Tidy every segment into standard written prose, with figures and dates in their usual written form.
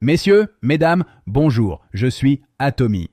Messieurs, mesdames, bonjour, je suis Atomy.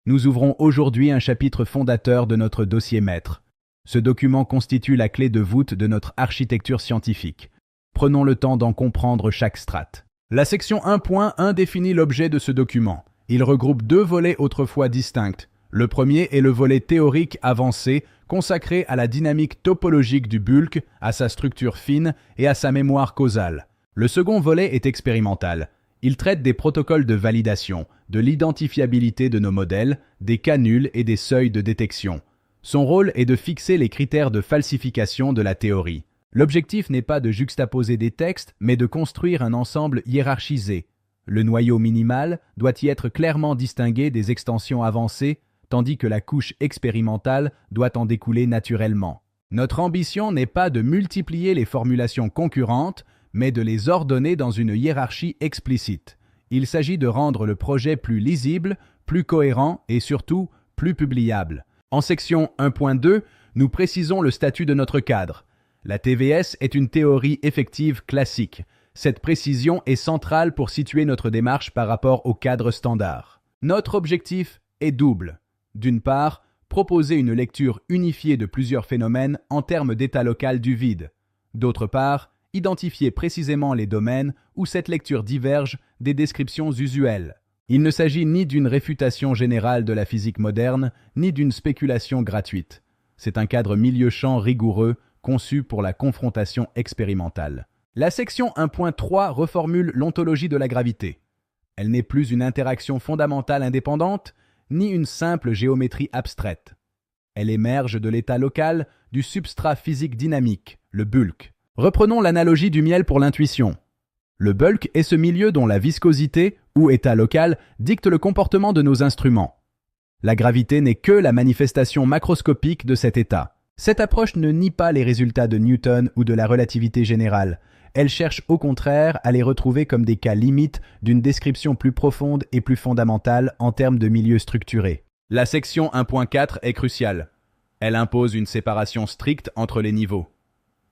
Nous ouvrons aujourd'hui un chapitre fondateur de notre dossier maître. Ce document constitue la clé de voûte de notre architecture scientifique. Prenons le temps d'en comprendre chaque strate. La section 1.1 définit l'objet de ce document. Il regroupe deux volets autrefois distincts. Le premier est le volet théorique avancé, consacré à la dynamique topologique du bulk, à sa structure fine et à sa mémoire causale. Le second volet est expérimental. Il traite des protocoles de validation, de l'identifiabilité de nos modèles, des cas nuls et des seuils de détection. Son rôle est de fixer les critères de falsification de la théorie. L'objectif n'est pas de juxtaposer des textes, mais de construire un ensemble hiérarchisé. Le noyau minimal doit y être clairement distingué des extensions avancées, tandis que la couche expérimentale doit en découler naturellement. Notre ambition n'est pas de multiplier les formulations concurrentes, mais de les ordonner dans une hiérarchie explicite. Il s'agit de rendre le projet plus lisible, plus cohérent et surtout plus publiable. En section 1.2, nous précisons le statut de notre cadre. La TVS est une théorie effective classique. Cette précision est centrale pour situer notre démarche par rapport au cadre standard. Notre objectif est double. D'une part, proposer une lecture unifiée de plusieurs phénomènes en termes d'état local du vide. D'autre part, identifier précisément les domaines où cette lecture diverge des descriptions usuelles. Il ne s'agit ni d'une réfutation générale de la physique moderne, ni d'une spéculation gratuite. C'est un cadre milieu-champ rigoureux, conçu pour la confrontation expérimentale. La section 1.3 reformule l'ontologie de la gravité. Elle n'est plus une interaction fondamentale indépendante, ni une simple géométrie abstraite. Elle émerge de l'état local du substrat physique dynamique, le bulk. Reprenons l'analogie du miel pour l'intuition. Le bulk est ce milieu dont la viscosité, ou état local, dicte le comportement de nos instruments. La gravité n'est que la manifestation macroscopique de cet état. Cette approche ne nie pas les résultats de Newton ou de la relativité générale. Elle cherche au contraire à les retrouver comme des cas limites d'une description plus profonde et plus fondamentale en termes de milieu structuré. La section 1.4 est cruciale. Elle impose une séparation stricte entre les niveaux.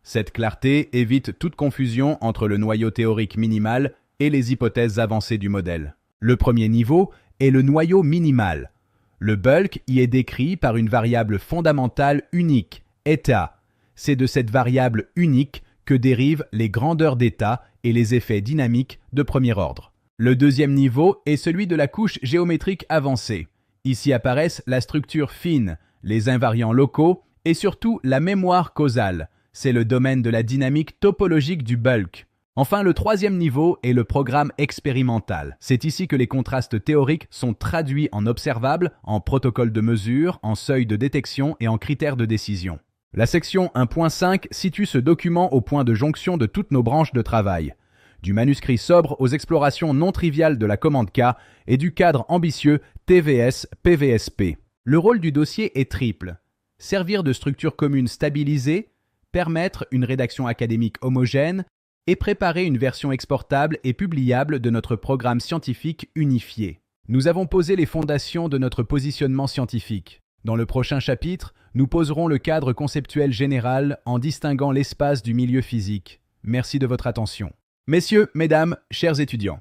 Cette clarté évite toute confusion entre le noyau théorique minimal et les hypothèses avancées du modèle. Le premier niveau est le noyau minimal. Le bulk y est décrit par une variable fondamentale unique, état. C'est de cette variable unique que dérivent les grandeurs d'état et les effets dynamiques de premier ordre. Le deuxième niveau est celui de la couche géométrique avancée. Ici apparaissent la structure fine, les invariants locaux et surtout la mémoire causale. C'est le domaine de la dynamique topologique du bulk. Enfin, le troisième niveau est le programme expérimental. C'est ici que les contrastes théoriques sont traduits en observables, en protocoles de mesure, en seuils de détection et en critères de décision. La section 1.5 situe ce document au point de jonction de toutes nos branches de travail. Du manuscrit sobre aux explorations non triviales de la commande K et du cadre ambitieux TVS-PVSP. Le rôle du dossier est triple. Servir de structure commune stabilisée, permettre une rédaction académique homogène et préparer une version exportable et publiable de notre programme scientifique unifié. Nous avons posé les fondations de notre positionnement scientifique. Dans le prochain chapitre, nous poserons le cadre conceptuel général en distinguant l'espace du milieu physique. Merci de votre attention. Messieurs, mesdames, chers étudiants,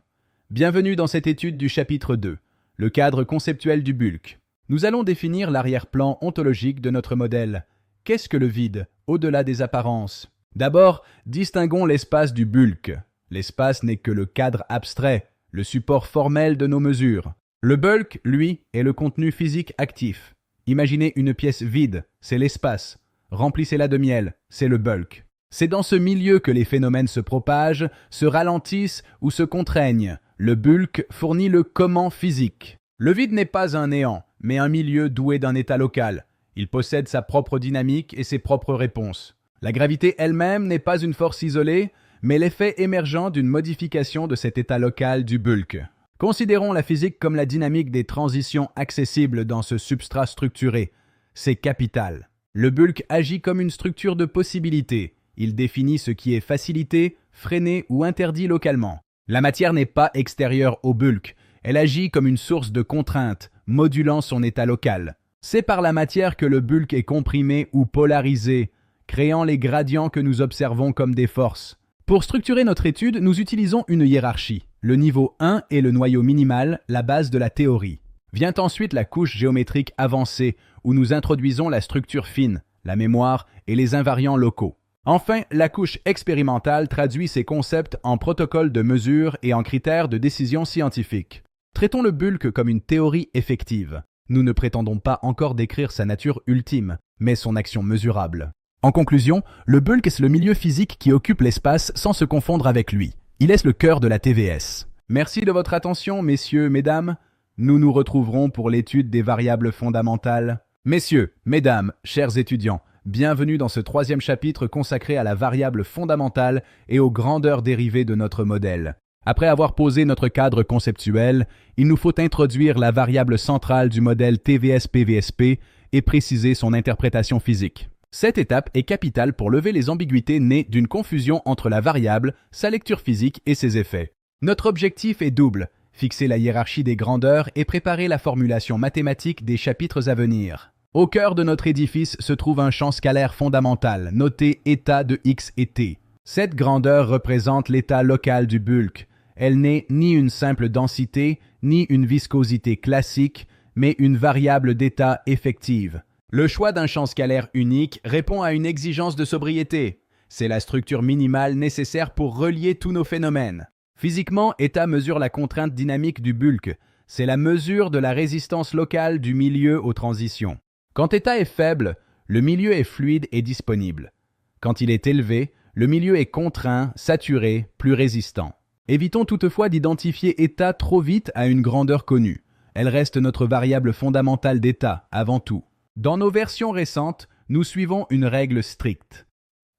bienvenue dans cette étude du chapitre 2, le cadre conceptuel du bulk. Nous allons définir l'arrière-plan ontologique de notre modèle. Qu'est-ce que le vide, au-delà des apparences? D'abord, distinguons l'espace du bulk. L'espace n'est que le cadre abstrait, le support formel de nos mesures. Le bulk, lui, est le contenu physique actif. Imaginez une pièce vide, c'est l'espace. Remplissez-la de miel, c'est le bulk. C'est dans ce milieu que les phénomènes se propagent, se ralentissent ou se contraignent. Le bulk fournit le comment physique. Le vide n'est pas un néant, mais un milieu doué d'un état local. Il possède sa propre dynamique et ses propres réponses. La gravité elle-même n'est pas une force isolée, mais l'effet émergent d'une modification de cet état local du bulk. Considérons la physique comme la dynamique des transitions accessibles dans ce substrat structuré. C'est capital. Le bulk agit comme une structure de possibilités. Il définit ce qui est facilité, freiné ou interdit localement. La matière n'est pas extérieure au bulk. Elle agit comme une source de contraintes, modulant son état local. C'est par la matière que le bulk est comprimé ou polarisé, créant les gradients que nous observons comme des forces. Pour structurer notre étude, nous utilisons une hiérarchie. Le niveau 1 est le noyau minimal, la base de la théorie. Vient ensuite la couche géométrique avancée, où nous introduisons la structure fine, la mémoire et les invariants locaux. Enfin, la couche expérimentale traduit ces concepts en protocoles de mesure et en critères de décision scientifique. Traitons le bulk comme une théorie effective. Nous ne prétendons pas encore décrire sa nature ultime, mais son action mesurable. En conclusion, le bulk est le milieu physique qui occupe l'espace sans se confondre avec lui. Il est le cœur de la TVS. Merci de votre attention, messieurs, mesdames. Nous nous retrouverons pour l'étude des variables fondamentales. Messieurs, mesdames, chers étudiants, bienvenue dans ce 3e chapitre consacré à la variable fondamentale et aux grandeurs dérivées de notre modèle. Après avoir posé notre cadre conceptuel, il nous faut introduire la variable centrale du modèle TVS-PVSP et préciser son interprétation physique. Cette étape est capitale pour lever les ambiguïtés nées d'une confusion entre la variable, sa lecture physique et ses effets. Notre objectif est double, fixer la hiérarchie des grandeurs et préparer la formulation mathématique des chapitres à venir. Au cœur de notre édifice se trouve un champ scalaire fondamental, noté état de x et t. Cette grandeur représente l'état local du bulk. Elle n'est ni une simple densité, ni une viscosité classique, mais une variable d'état effective. Le choix d'un champ scalaire unique répond à une exigence de sobriété. C'est la structure minimale nécessaire pour relier tous nos phénomènes. Physiquement, état mesure la contrainte dynamique du bulk. C'est la mesure de la résistance locale du milieu aux transitions. Quand état est faible, le milieu est fluide et disponible. Quand il est élevé, le milieu est contraint, saturé, plus résistant. Évitons toutefois d'identifier état trop vite à une grandeur connue. Elle reste notre variable fondamentale d'état, avant tout. Dans nos versions récentes, nous suivons une règle stricte.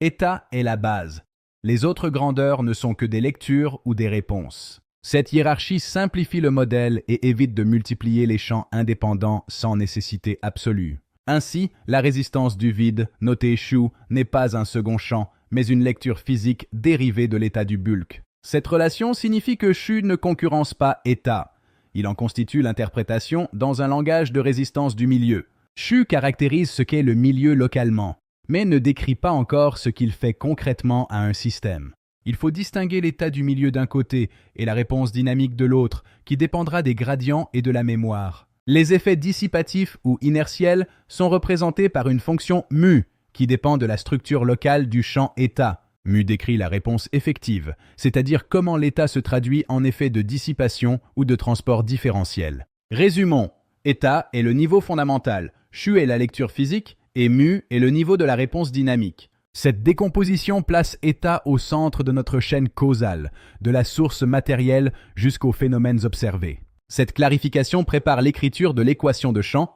État est la base. Les autres grandeurs ne sont que des lectures ou des réponses. Cette hiérarchie simplifie le modèle et évite de multiplier les champs indépendants sans nécessité absolue. Ainsi, la résistance du vide, notée Chu, n'est pas un second champ, mais une lecture physique dérivée de l'état du bulk. Cette relation signifie que Chu ne concurrence pas état. Il en constitue l'interprétation dans un langage de résistance du milieu. Chu caractérise ce qu'est le milieu localement, mais ne décrit pas encore ce qu'il fait concrètement à un système. Il faut distinguer l'état du milieu d'un côté et la réponse dynamique de l'autre, qui dépendra des gradients et de la mémoire. Les effets dissipatifs ou inertiels sont représentés par une fonction mu, qui dépend de la structure locale du champ état. Mu décrit la réponse effective, c'est-à-dire comment l'état se traduit en effet de dissipation ou de transport différentiel. Résumons, état est le niveau fondamental, Chu est la lecture physique et mu est le niveau de la réponse dynamique. Cette décomposition place état au centre de notre chaîne causale, de la source matérielle jusqu'aux phénomènes observés. Cette clarification prépare l'écriture de l'équation de champ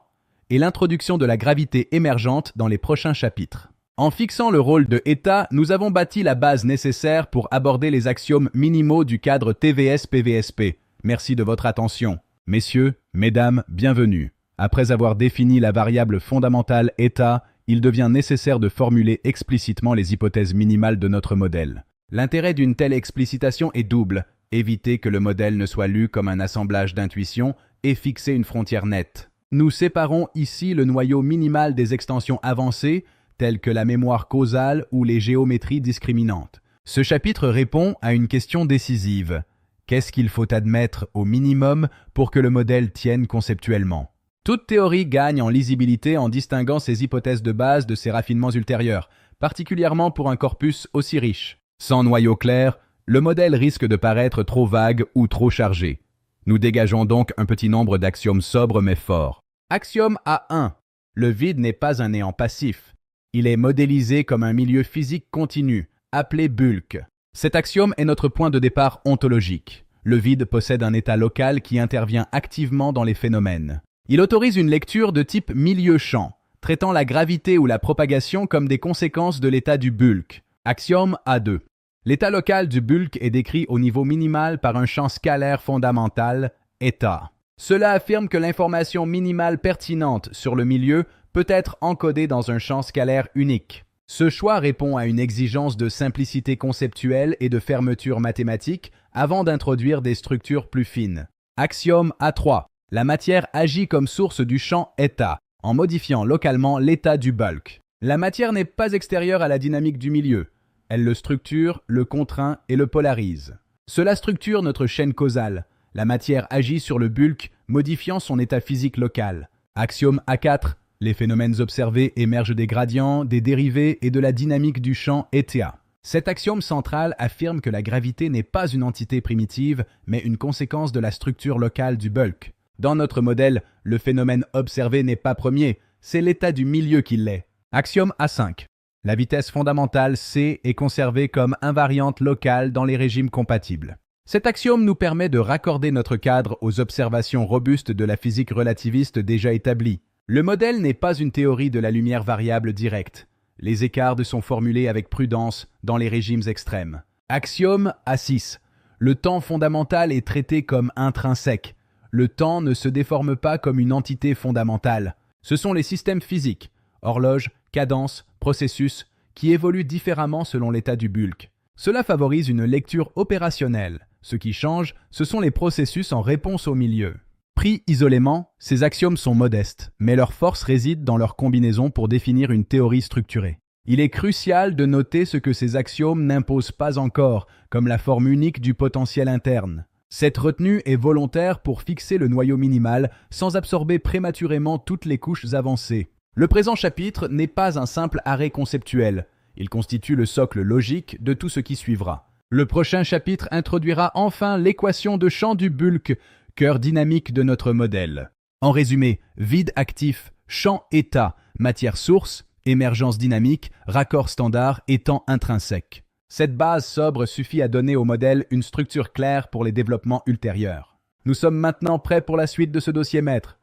et l'introduction de la gravité émergente dans les prochains chapitres. En fixant le rôle de état, nous avons bâti la base nécessaire pour aborder les axiomes minimaux du cadre TVS-PVSP. Merci de votre attention. Messieurs, mesdames, bienvenue. Après avoir défini la variable fondamentale état, il devient nécessaire de formuler explicitement les hypothèses minimales de notre modèle. L'intérêt d'une telle explicitation est double, éviter que le modèle ne soit lu comme un assemblage d'intuitions et fixer une frontière nette. Nous séparons ici le noyau minimal des extensions avancées, telles que la mémoire causale ou les géométries discriminantes. Ce chapitre répond à une question décisive. Qu'est-ce qu'il faut admettre au minimum pour que le modèle tienne conceptuellement ? Toute théorie gagne en lisibilité en distinguant ses hypothèses de base de ses raffinements ultérieurs, particulièrement pour un corpus aussi riche. Sans noyau clair, le modèle risque de paraître trop vague ou trop chargé. Nous dégageons donc un petit nombre d'axiomes sobres mais forts. Axiome A1. Le vide n'est pas un néant passif. Il est modélisé comme un milieu physique continu, appelé bulk. Cet axiome est notre point de départ ontologique. Le vide possède un état local qui intervient activement dans les phénomènes. Il autorise une lecture de type milieu-champ, traitant la gravité ou la propagation comme des conséquences de l'état du bulk. Axiome A2. L'état local du bulk est décrit au niveau minimal par un champ scalaire fondamental, état. Cela affirme que l'information minimale pertinente sur le milieu peut être encodée dans un champ scalaire unique. Ce choix répond à une exigence de simplicité conceptuelle et de fermeture mathématique avant d'introduire des structures plus fines. Axiome A3. La matière agit comme source du champ état, en modifiant localement l'état du bulk. La matière n'est pas extérieure à la dynamique du milieu. Elle le structure, le contraint et le polarise. Cela structure notre chaîne causale. La matière agit sur le bulk, modifiant son état physique local. Axiome A4. Les phénomènes observés émergent des gradients, des dérivés et de la dynamique du champ ETA. Cet axiome central affirme que la gravité n'est pas une entité primitive, mais une conséquence de la structure locale du bulk. Dans notre modèle, le phénomène observé n'est pas premier, c'est l'état du milieu qui l'est. Axiome A5. La vitesse fondamentale c est conservée comme invariante locale dans les régimes compatibles. Cet axiome nous permet de raccorder notre cadre aux observations robustes de la physique relativiste déjà établie. Le modèle n'est pas une théorie de la lumière variable directe. Les écarts sont formulés avec prudence dans les régimes extrêmes. Axiome A6. Le temps fondamental est traité comme intrinsèque. Le temps ne se déforme pas comme une entité fondamentale. Ce sont les systèmes physiques, horloge, cadence, processus, qui évoluent différemment selon l'état du bulk. Cela favorise une lecture opérationnelle. Ce qui change, ce sont les processus en réponse au milieu. Pris isolément, ces axiomes sont modestes, mais leur force réside dans leur combinaison pour définir une théorie structurée. Il est crucial de noter ce que ces axiomes n'imposent pas encore, comme la forme unique du potentiel interne. Cette retenue est volontaire pour fixer le noyau minimal sans absorber prématurément toutes les couches avancées. Le présent chapitre n'est pas un simple arrêt conceptuel. Il constitue le socle logique de tout ce qui suivra. Le prochain chapitre introduira enfin l'équation de champ du bulk, cœur dynamique de notre modèle. En résumé, vide actif, champ état, matière source, émergence dynamique, raccord standard et temps intrinsèque. Cette base sobre suffit à donner au modèle une structure claire pour les développements ultérieurs. Nous sommes maintenant prêts pour la suite de ce dossier maître.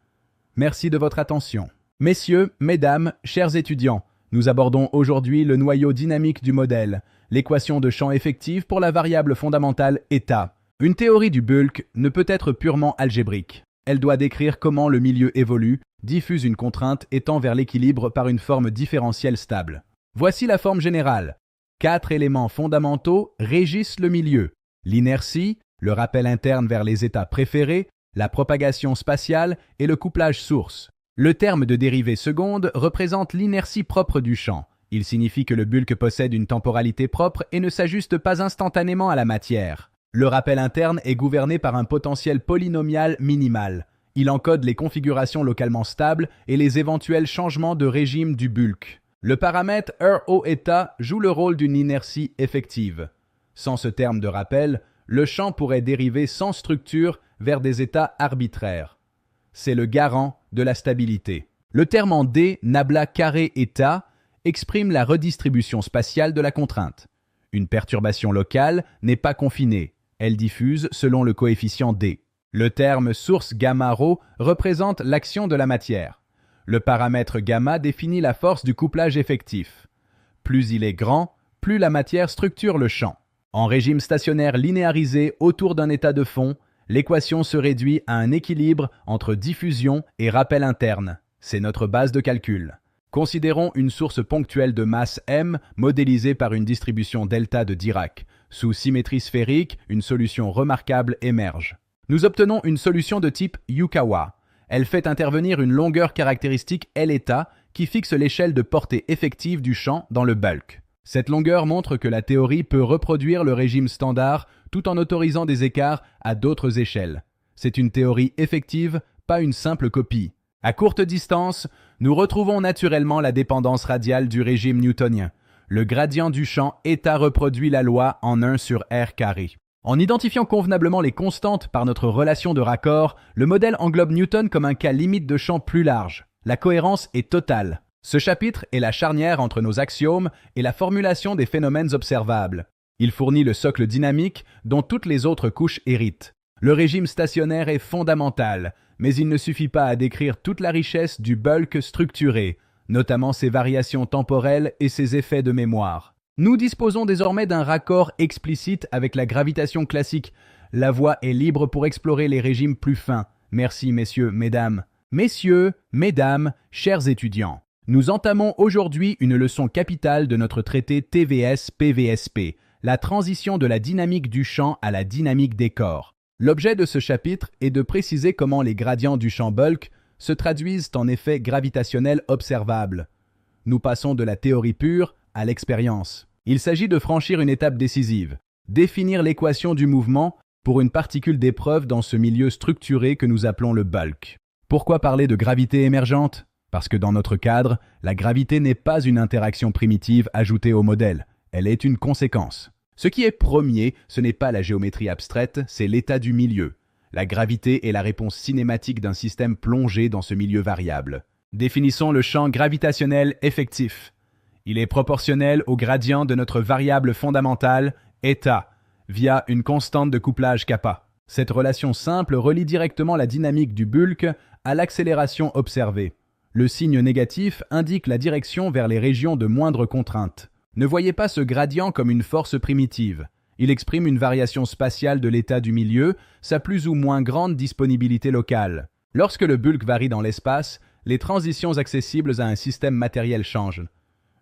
Merci de votre attention. Messieurs, mesdames, chers étudiants, nous abordons aujourd'hui le noyau dynamique du modèle, l'équation de champ effectif pour la variable fondamentale état. Une théorie du bulk ne peut être purement algébrique. Elle doit décrire comment le milieu évolue, diffuse une contrainte et tend vers l'équilibre par une forme différentielle stable. Voici la forme générale. 4 éléments fondamentaux régissent le milieu. L'inertie, le rappel interne vers les états préférés, la propagation spatiale et le couplage source. Le terme de dérivée seconde représente l'inertie propre du champ. Il signifie que le bulk possède une temporalité propre et ne s'ajuste pas instantanément à la matière. Le rappel interne est gouverné par un potentiel polynomial minimal. Il encode les configurations localement stables et les éventuels changements de régime du bulk. Le paramètre RO état joue le rôle d'une inertie effective. Sans ce terme de rappel, le champ pourrait dériver sans structure vers des états arbitraires. C'est le garant de la stabilité. Le terme en D, nabla carré état, exprime la redistribution spatiale de la contrainte. Une perturbation locale n'est pas confinée. Elle diffuse selon le coefficient D. Le terme source gamma ρ représente l'action de la matière. Le paramètre gamma définit la force du couplage effectif. Plus il est grand, plus la matière structure le champ. En régime stationnaire linéarisé autour d'un état de fond, l'équation se réduit à un équilibre entre diffusion et rappel interne. C'est notre base de calcul. Considérons une source ponctuelle de masse m modélisée par une distribution delta de Dirac. Sous symétrie sphérique, une solution remarquable émerge. Nous obtenons une solution de type Yukawa. Elle fait intervenir une longueur caractéristique L-état qui fixe l'échelle de portée effective du champ dans le bulk. Cette longueur montre que la théorie peut reproduire le régime standard tout en autorisant des écarts à d'autres échelles. C'est une théorie effective, pas une simple copie. À courte distance, nous retrouvons naturellement la dépendance radiale du régime newtonien. Le gradient du champ état reproduit la loi en 1 sur r carré. En identifiant convenablement les constantes par notre relation de raccord, le modèle englobe Newton comme un cas limite de champ plus large. La cohérence est totale. Ce chapitre est la charnière entre nos axiomes et la formulation des phénomènes observables. Il fournit le socle dynamique dont toutes les autres couches héritent. Le régime stationnaire est fondamental, mais il ne suffit pas à décrire toute la richesse du bulk structuré, notamment ses variations temporelles et ses effets de mémoire. Nous disposons désormais d'un raccord explicite avec la gravitation classique. La voie est libre pour explorer les régimes plus fins. Merci messieurs, mesdames. Messieurs, mesdames, chers étudiants. Nous entamons aujourd'hui une leçon capitale de notre traité TVS-PVSP, la transition de la dynamique du champ à la dynamique des corps. L'objet de ce chapitre est de préciser comment les gradients du champ bulk se traduisent en effets gravitationnels observables. Nous passons de la théorie pure à l'expérience. Il s'agit de franchir une étape décisive. Définir l'équation du mouvement pour une particule d'épreuve dans ce milieu structuré que nous appelons le bulk. Pourquoi parler de gravité émergente? Parce que dans notre cadre, la gravité n'est pas une interaction primitive ajoutée au modèle, elle est une conséquence. Ce qui est premier, ce n'est pas la géométrie abstraite, c'est l'état du milieu. La gravité est la réponse cinématique d'un système plongé dans ce milieu variable. Définissons le champ gravitationnel effectif. Il est proportionnel au gradient de notre variable fondamentale, état, via une constante de couplage kappa. Cette relation simple relie directement la dynamique du bulk à l'accélération observée. Le signe négatif indique la direction vers les régions de moindre contrainte. Ne voyez pas ce gradient comme une force primitive. Il exprime une variation spatiale de l'état du milieu, sa plus ou moins grande disponibilité locale. Lorsque le bulk varie dans l'espace, les transitions accessibles à un système matériel changent.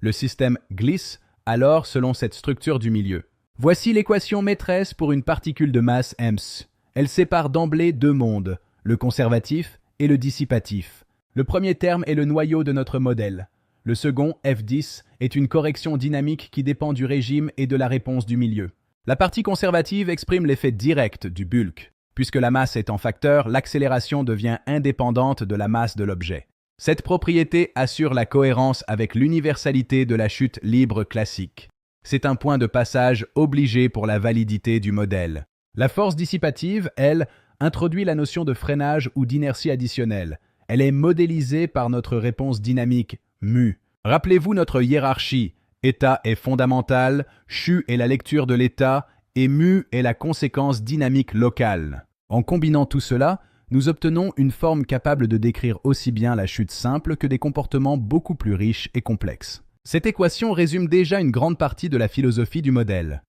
Le système glisse alors selon cette structure du milieu. Voici l'équation maîtresse pour une particule de masse EMS. Elle sépare d'emblée deux mondes, le conservatif et le dissipatif. Le premier terme est le noyau de notre modèle. Le second, F10, est une correction dynamique qui dépend du régime et de la réponse du milieu. La partie conservative exprime l'effet direct du bulk. Puisque la masse est en facteur, l'accélération devient indépendante de la masse de l'objet. Cette propriété assure la cohérence avec l'universalité de la chute libre classique. C'est un point de passage obligé pour la validité du modèle. La force dissipative, elle, introduit la notion de freinage ou d'inertie additionnelle. Elle est modélisée par notre réponse dynamique, mu. Rappelez-vous notre hiérarchie. État est fondamental, chu est la lecture de l'état, et mu est la conséquence dynamique locale. En combinant tout cela, nous obtenons une forme capable de décrire aussi bien la chute simple que des comportements beaucoup plus riches et complexes. Cette équation résume déjà une grande partie de la philosophie du modèle.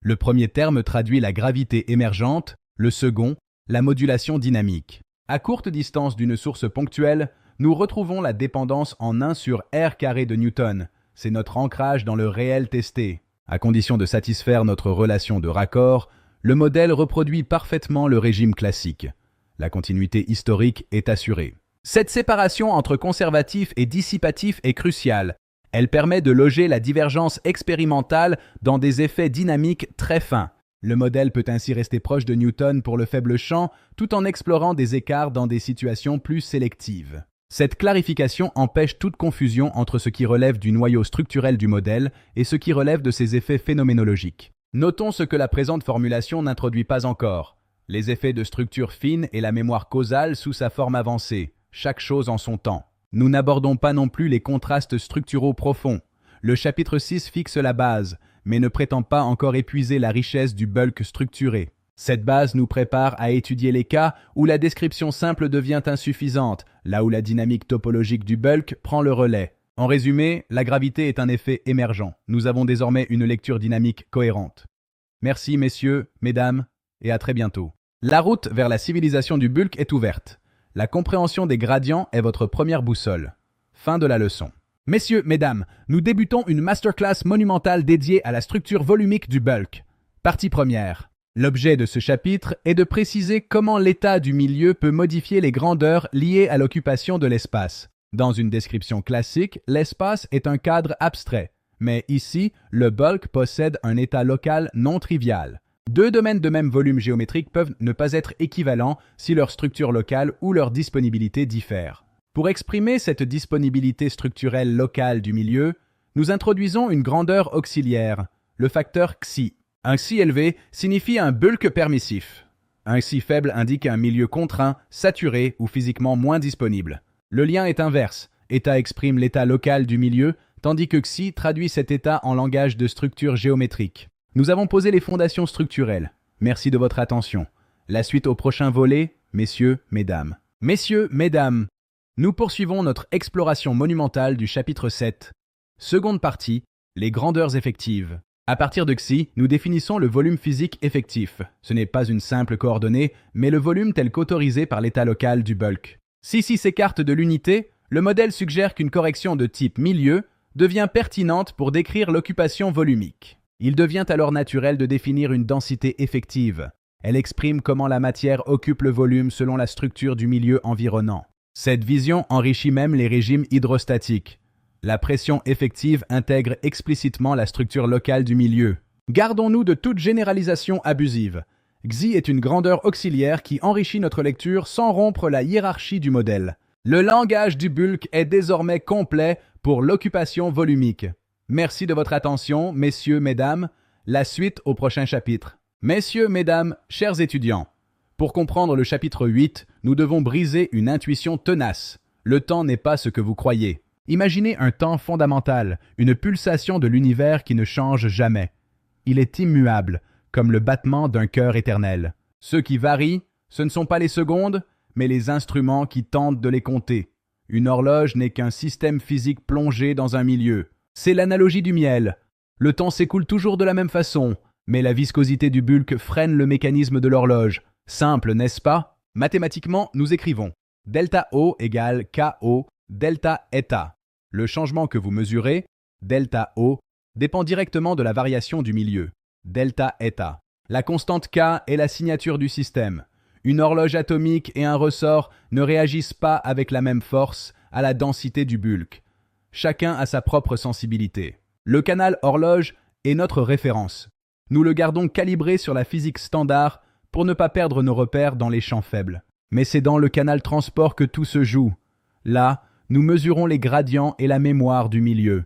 Le premier terme traduit la gravité émergente, le second, la modulation dynamique. À courte distance d'une source ponctuelle, nous retrouvons la dépendance en 1 sur R carré de Newton. C'est notre ancrage dans le réel testé. À condition de satisfaire notre relation de raccord, le modèle reproduit parfaitement le régime classique. La continuité historique est assurée. Cette séparation entre conservatif et dissipatif est cruciale. Elle permet de loger la divergence expérimentale dans des effets dynamiques très fins. Le modèle peut ainsi rester proche de Newton pour le faible champ, tout en explorant des écarts dans des situations plus sélectives. Cette clarification empêche toute confusion entre ce qui relève du noyau structurel du modèle et ce qui relève de ses effets phénoménologiques. Notons ce que la présente formulation n'introduit pas encore. Les effets de structure fine et la mémoire causale sous sa forme avancée, chaque chose en son temps. Nous n'abordons pas non plus les contrastes structuraux profonds. Le chapitre 6 fixe la base, mais ne prétend pas encore épuiser la richesse du bulk structuré. Cette base nous prépare à étudier les cas où la description simple devient insuffisante, là où la dynamique topologique du bulk prend le relais. En résumé, la gravité est un effet émergent. Nous avons désormais une lecture dynamique cohérente. Merci messieurs, mesdames, et à très bientôt. La route vers la civilisation du bulk est ouverte. La compréhension des gradients est votre première boussole. Fin de la leçon. Messieurs, mesdames, nous débutons une masterclass monumentale dédiée à la structure volumique du bulk. Partie première. L'objet de ce chapitre est de préciser comment l'état du milieu peut modifier les grandeurs liées à l'occupation de l'espace. Dans une description classique, l'espace est un cadre abstrait, mais ici, le bulk possède un état local non trivial. Deux domaines de même volume géométrique peuvent ne pas être équivalents si leur structure locale ou leur disponibilité diffèrent. Pour exprimer cette disponibilité structurelle locale du milieu, nous introduisons une grandeur auxiliaire, le facteur xi. Un xi élevé signifie un bulk permissif. Un xi faible indique un milieu contraint, saturé ou physiquement moins disponible. Le lien est inverse. État exprime l'état local du milieu, tandis que xi traduit cet état en langage de structure géométrique. Nous avons posé les fondations structurelles. Merci de votre attention. La suite au prochain volet, messieurs, mesdames. Messieurs, mesdames, nous poursuivons notre exploration monumentale du chapitre 7. Seconde partie, les grandeurs effectives. À partir de xi, nous définissons le volume physique effectif. Ce n'est pas une simple coordonnée, mais le volume tel qu'autorisé par l'état local du bulk. Si xi s'écarte de l'unité, le modèle suggère qu'une correction de type milieu devient pertinente pour décrire l'occupation volumique. Il devient alors naturel de définir une densité effective. Elle exprime comment la matière occupe le volume selon la structure du milieu environnant. Cette vision enrichit même les régimes hydrostatiques. La pression effective intègre explicitement la structure locale du milieu. Gardons-nous de toute généralisation abusive. Xi est une grandeur auxiliaire qui enrichit notre lecture sans rompre la hiérarchie du modèle. Le langage du bulk est désormais complet pour l'occupation volumique. Merci de votre attention, messieurs, mesdames. La suite au prochain chapitre. Messieurs, mesdames, chers étudiants, pour comprendre le chapitre 8, nous devons briser une intuition tenace. Le temps n'est pas ce que vous croyez. Imaginez un temps fondamental, une pulsation de l'univers qui ne change jamais. Il est immuable, comme le battement d'un cœur éternel. Ce qui varie, ce ne sont pas les secondes, mais les instruments qui tentent de les compter. Une horloge n'est qu'un système physique plongé dans un milieu. C'est l'analogie du miel. Le temps s'écoule toujours de la même façon, mais la viscosité du bulk freine le mécanisme de l'horloge. Simple, n'est-ce pas? Mathématiquement, nous écrivons delta O égale KO delta eta. Le changement que vous mesurez, delta O, dépend directement de la variation du milieu, delta eta. La constante K est la signature du système. Une horloge atomique et un ressort ne réagissent pas avec la même force à la densité du bulk. Chacun a sa propre sensibilité. Le canal horloge est notre référence. Nous le gardons calibré sur la physique standard pour ne pas perdre nos repères dans les champs faibles. Mais c'est dans le canal transport que tout se joue. Là, nous mesurons les gradients et la mémoire du milieu.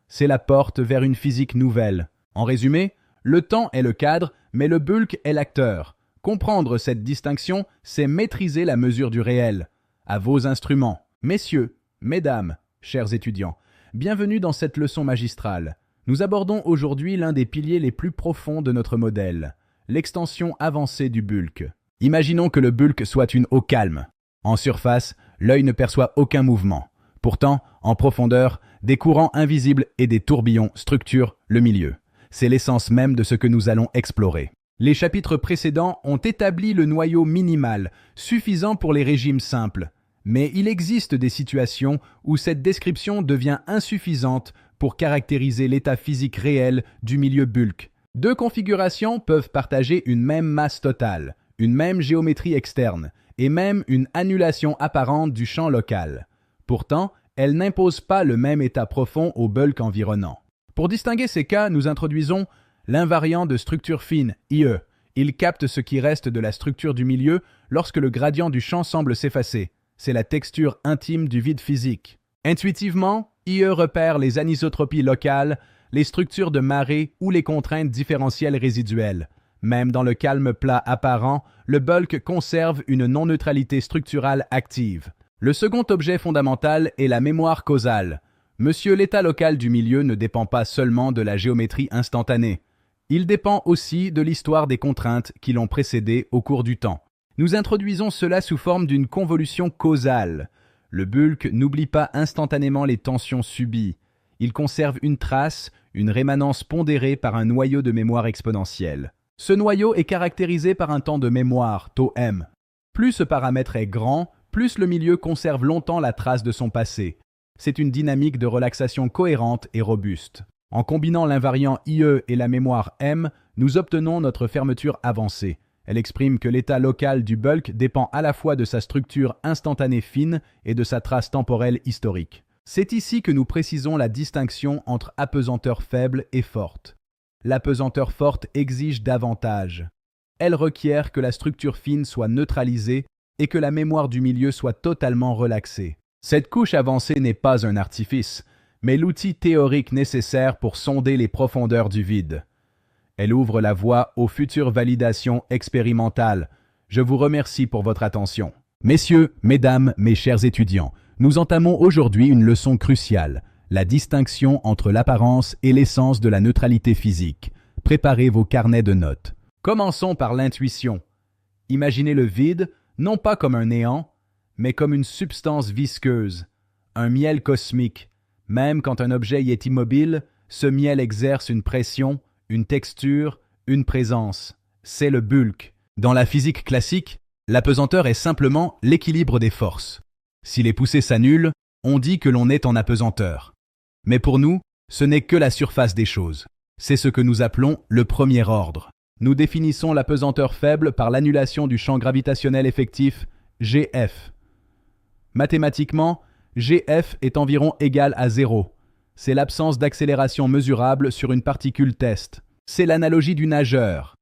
C'est la porte vers une physique nouvelle. En résumé, le temps est le cadre, mais le bulk est l'acteur. Comprendre cette distinction, c'est maîtriser la mesure du réel. À vos instruments. Messieurs, mesdames, chers étudiants, bienvenue dans cette leçon magistrale. Nous abordons aujourd'hui l'un des piliers les plus profonds de notre modèle, l'extension avancée du bulk. Imaginons que le bulk soit une eau calme. En surface, l'œil ne perçoit aucun mouvement. Pourtant, en profondeur, des courants invisibles et des tourbillons structurent le milieu. C'est l'essence même de ce que nous allons explorer. Les chapitres précédents ont établi le noyau minimal, suffisant pour les régimes simples. Mais il existe des situations où cette description devient insuffisante pour caractériser l'état physique réel du milieu bulk. Deux configurations peuvent partager une même masse totale, une même géométrie externe, et même une annulation apparente du champ local. Pourtant, elles n'imposent pas le même état profond au bulk environnant. Pour distinguer ces cas, nous introduisons l'invariant de structure fine, IE. Il capte ce qui reste de la structure du milieu lorsque le gradient du champ semble s'effacer. C'est la texture intime du vide physique. Intuitivement, IE repère les anisotropies locales, les structures de marée ou les contraintes différentielles résiduelles. Même dans le calme plat apparent, le bulk conserve une non-neutralité structurale active. Le second objet fondamental est la mémoire causale. Monsieur, l'état local du milieu ne dépend pas seulement de la géométrie instantanée. Il dépend aussi de l'histoire des contraintes qui l'ont précédé au cours du temps. Nous introduisons cela sous forme d'une convolution causale. Le bulk n'oublie pas instantanément les tensions subies. Il conserve une trace, une rémanence pondérée par un noyau de mémoire exponentielle. Ce noyau est caractérisé par un temps de mémoire, taux m. Plus ce paramètre est grand, plus le milieu conserve longtemps la trace de son passé. C'est une dynamique de relaxation cohérente et robuste. En combinant l'invariant IE et la mémoire M, nous obtenons notre fermeture avancée. Elle exprime que l'état local du bulk dépend à la fois de sa structure instantanée fine et de sa trace temporelle historique. C'est ici que nous précisons la distinction entre apesanteur faible et forte. L'apesanteur forte exige davantage. Elle requiert que la structure fine soit neutralisée et que la mémoire du milieu soit totalement relaxée. Cette couche avancée n'est pas un artifice, mais l'outil théorique nécessaire pour sonder les profondeurs du vide. Elle ouvre la voie aux futures validations expérimentales. Je vous remercie pour votre attention. Messieurs, mesdames, mes chers étudiants, nous entamons aujourd'hui une leçon cruciale, la distinction entre l'apparence et l'essence de la neutralité physique. Préparez vos carnets de notes. Commençons par l'intuition. Imaginez le vide, non pas comme un néant, mais comme une substance visqueuse, un miel cosmique. Même quand un objet y est immobile, ce miel exerce une pression, une texture, une présence. C'est le bulk. Dans la physique classique, l'apesanteur est simplement l'équilibre des forces. Si les poussées s'annulent, on dit que l'on est en apesanteur. Mais pour nous, ce n'est que la surface des choses. C'est ce que nous appelons le premier ordre. Nous définissons l'apesanteur faible par l'annulation du champ gravitationnel effectif, GF. Mathématiquement, GF est environ égal à 0. C'est l'absence d'accélération mesurable sur une particule test. C'est l'analogie du nageur.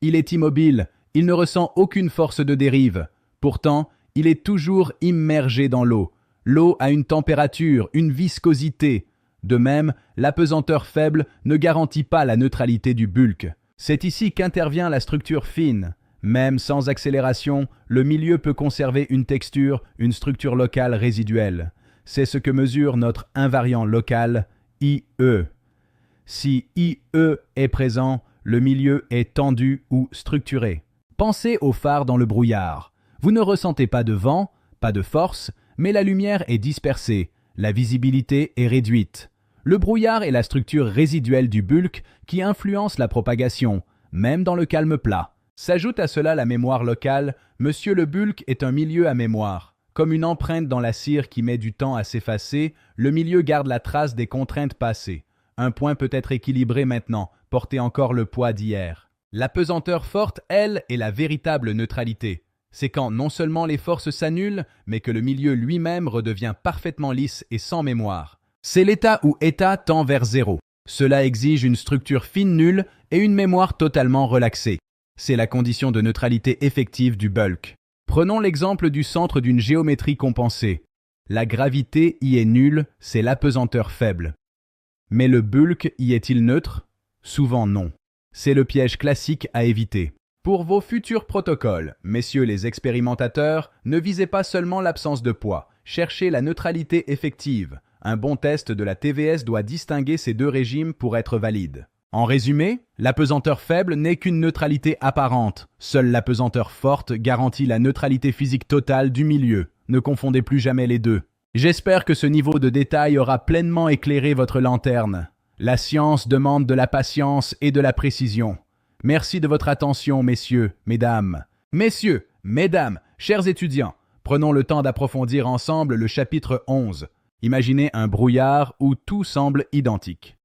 Il est immobile, il ne ressent aucune force de dérive. Pourtant, il est toujours immergé dans l'eau. L'eau a une température, une viscosité. De même, l'apesanteur faible ne garantit pas la neutralité du bulk. C'est ici qu'intervient la structure fine. Même sans accélération, le milieu peut conserver une texture, une structure locale résiduelle. C'est ce que mesure notre invariant local, IE. Si IE est présent, le milieu est tendu ou structuré. Pensez au phare dans le brouillard. Vous ne ressentez pas de vent, pas de force, mais la lumière est dispersée, la visibilité est réduite. Le brouillard est la structure résiduelle du bulk qui influence la propagation, même dans le calme plat. S'ajoute à cela la mémoire locale. Monsieur le bulk est un milieu à mémoire. Comme une empreinte dans la cire qui met du temps à s'effacer, le milieu garde la trace des contraintes passées. Un point peut être équilibré maintenant, porter encore le poids d'hier. La pesanteur forte, elle, est la véritable neutralité. C'est quand non seulement les forces s'annulent, mais que le milieu lui-même redevient parfaitement lisse et sans mémoire. C'est l'état où état tend vers zéro. Cela exige une structure fine nulle et une mémoire totalement relaxée. C'est la condition de neutralité effective du bulk. Prenons l'exemple du centre d'une géométrie compensée. La gravité y est nulle, c'est l'apesanteur faible. Mais le bulk y est-il neutre? Souvent non. C'est le piège classique à éviter. Pour vos futurs protocoles, messieurs les expérimentateurs, ne visez pas seulement l'absence de poids, cherchez la neutralité effective. Un bon test de la TVS doit distinguer ces deux régimes pour être valide. En résumé, l'apesanteur faible n'est qu'une neutralité apparente. Seule l'apesanteur forte garantit la neutralité physique totale du milieu. Ne confondez plus jamais les deux. J'espère que ce niveau de détail aura pleinement éclairé votre lanterne. La science demande de la patience et de la précision. Merci de votre attention, messieurs, mesdames. Messieurs, mesdames, chers étudiants, prenons le temps d'approfondir ensemble le chapitre 11. Imaginez un brouillard où tout semble identique.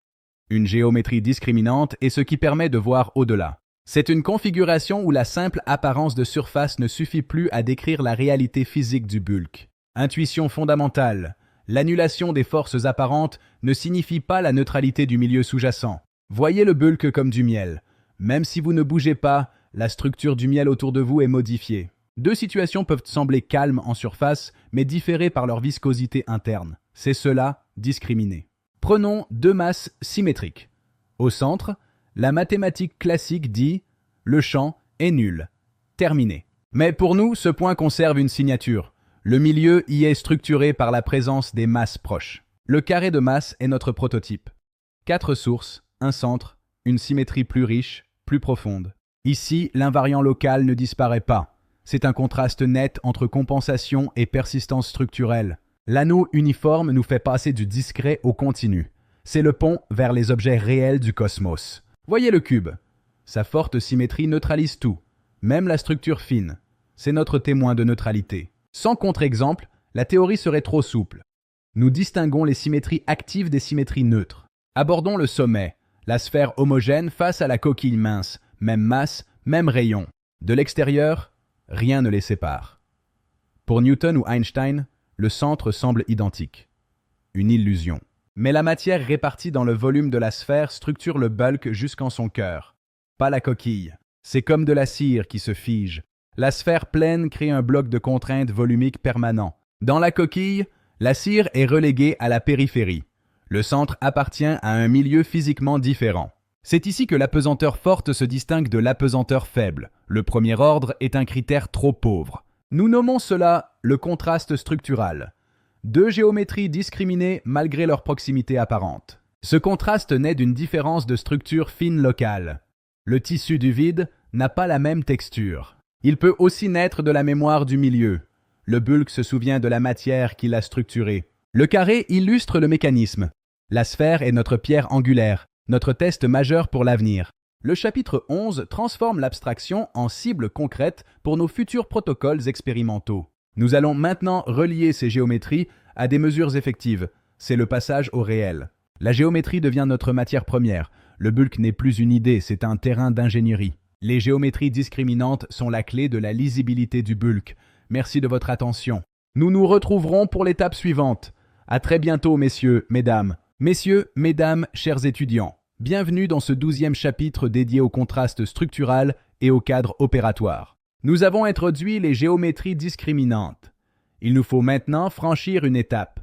Une géométrie discriminante est ce qui permet de voir au-delà. C'est une configuration où la simple apparence de surface ne suffit plus à décrire la réalité physique du bulk. Intuition fondamentale. L'annulation des forces apparentes ne signifie pas la neutralité du milieu sous-jacent. Voyez le bulk comme du miel. Même si vous ne bougez pas, la structure du miel autour de vous est modifiée. Deux situations peuvent sembler calmes en surface, mais différer par leur viscosité interne. C'est cela, discriminer. Prenons deux masses symétriques. Au centre, la mathématique classique dit « le champ est nul ». Terminé. Mais pour nous, ce point conserve une signature. Le milieu y est structuré par la présence des masses proches. Le carré de masse est notre prototype. 4 sources, un centre, une symétrie plus riche, plus profonde. Ici, l'invariant local ne disparaît pas. C'est un contraste net entre compensation et persistance structurelle. L'anneau uniforme nous fait passer du discret au continu. C'est le pont vers les objets réels du cosmos. Voyez le cube. Sa forte symétrie neutralise tout, même la structure fine. C'est notre témoin de neutralité. Sans contre-exemple, la théorie serait trop souple. Nous distinguons les symétries actives des symétries neutres. Abordons le sommet, la sphère homogène face à la coquille mince, même masse, même rayon. De l'extérieur, rien ne les sépare. Pour Newton ou Einstein, le centre semble identique. Une illusion. Mais la matière répartie dans le volume de la sphère structure le bulk jusqu'en son cœur. Pas la coquille. C'est comme de la cire qui se fige. La sphère pleine crée un bloc de contraintes volumiques permanent. Dans la coquille, la cire est reléguée à la périphérie. Le centre appartient à un milieu physiquement différent. C'est ici que l'apesanteur forte se distingue de l'apesanteur faible. Le premier ordre est un critère trop pauvre. Nous nommons cela le contraste structural. Deux géométries discriminées malgré leur proximité apparente. Ce contraste naît d'une différence de structure fine locale. Le tissu du vide n'a pas la même texture. Il peut aussi naître de la mémoire du milieu. Le bulk se souvient de la matière qui l'a structuré. Le carré illustre le mécanisme. La sphère est notre pierre angulaire, notre test majeur pour l'avenir. Le chapitre 11 transforme l'abstraction en cible concrète pour nos futurs protocoles expérimentaux. Nous allons maintenant relier ces géométries à des mesures effectives. C'est le passage au réel. La géométrie devient notre matière première. Le bulk n'est plus une idée, c'est un terrain d'ingénierie. Les géométries discriminantes sont la clé de la lisibilité du bulk. Merci de votre attention. Nous nous retrouverons pour l'étape suivante. À très bientôt, messieurs, mesdames. Messieurs, mesdames, chers étudiants. Bienvenue dans ce 12e chapitre dédié au contraste structural et au cadre opératoire. Nous avons introduit les géométries discriminantes. Il nous faut maintenant franchir une étape,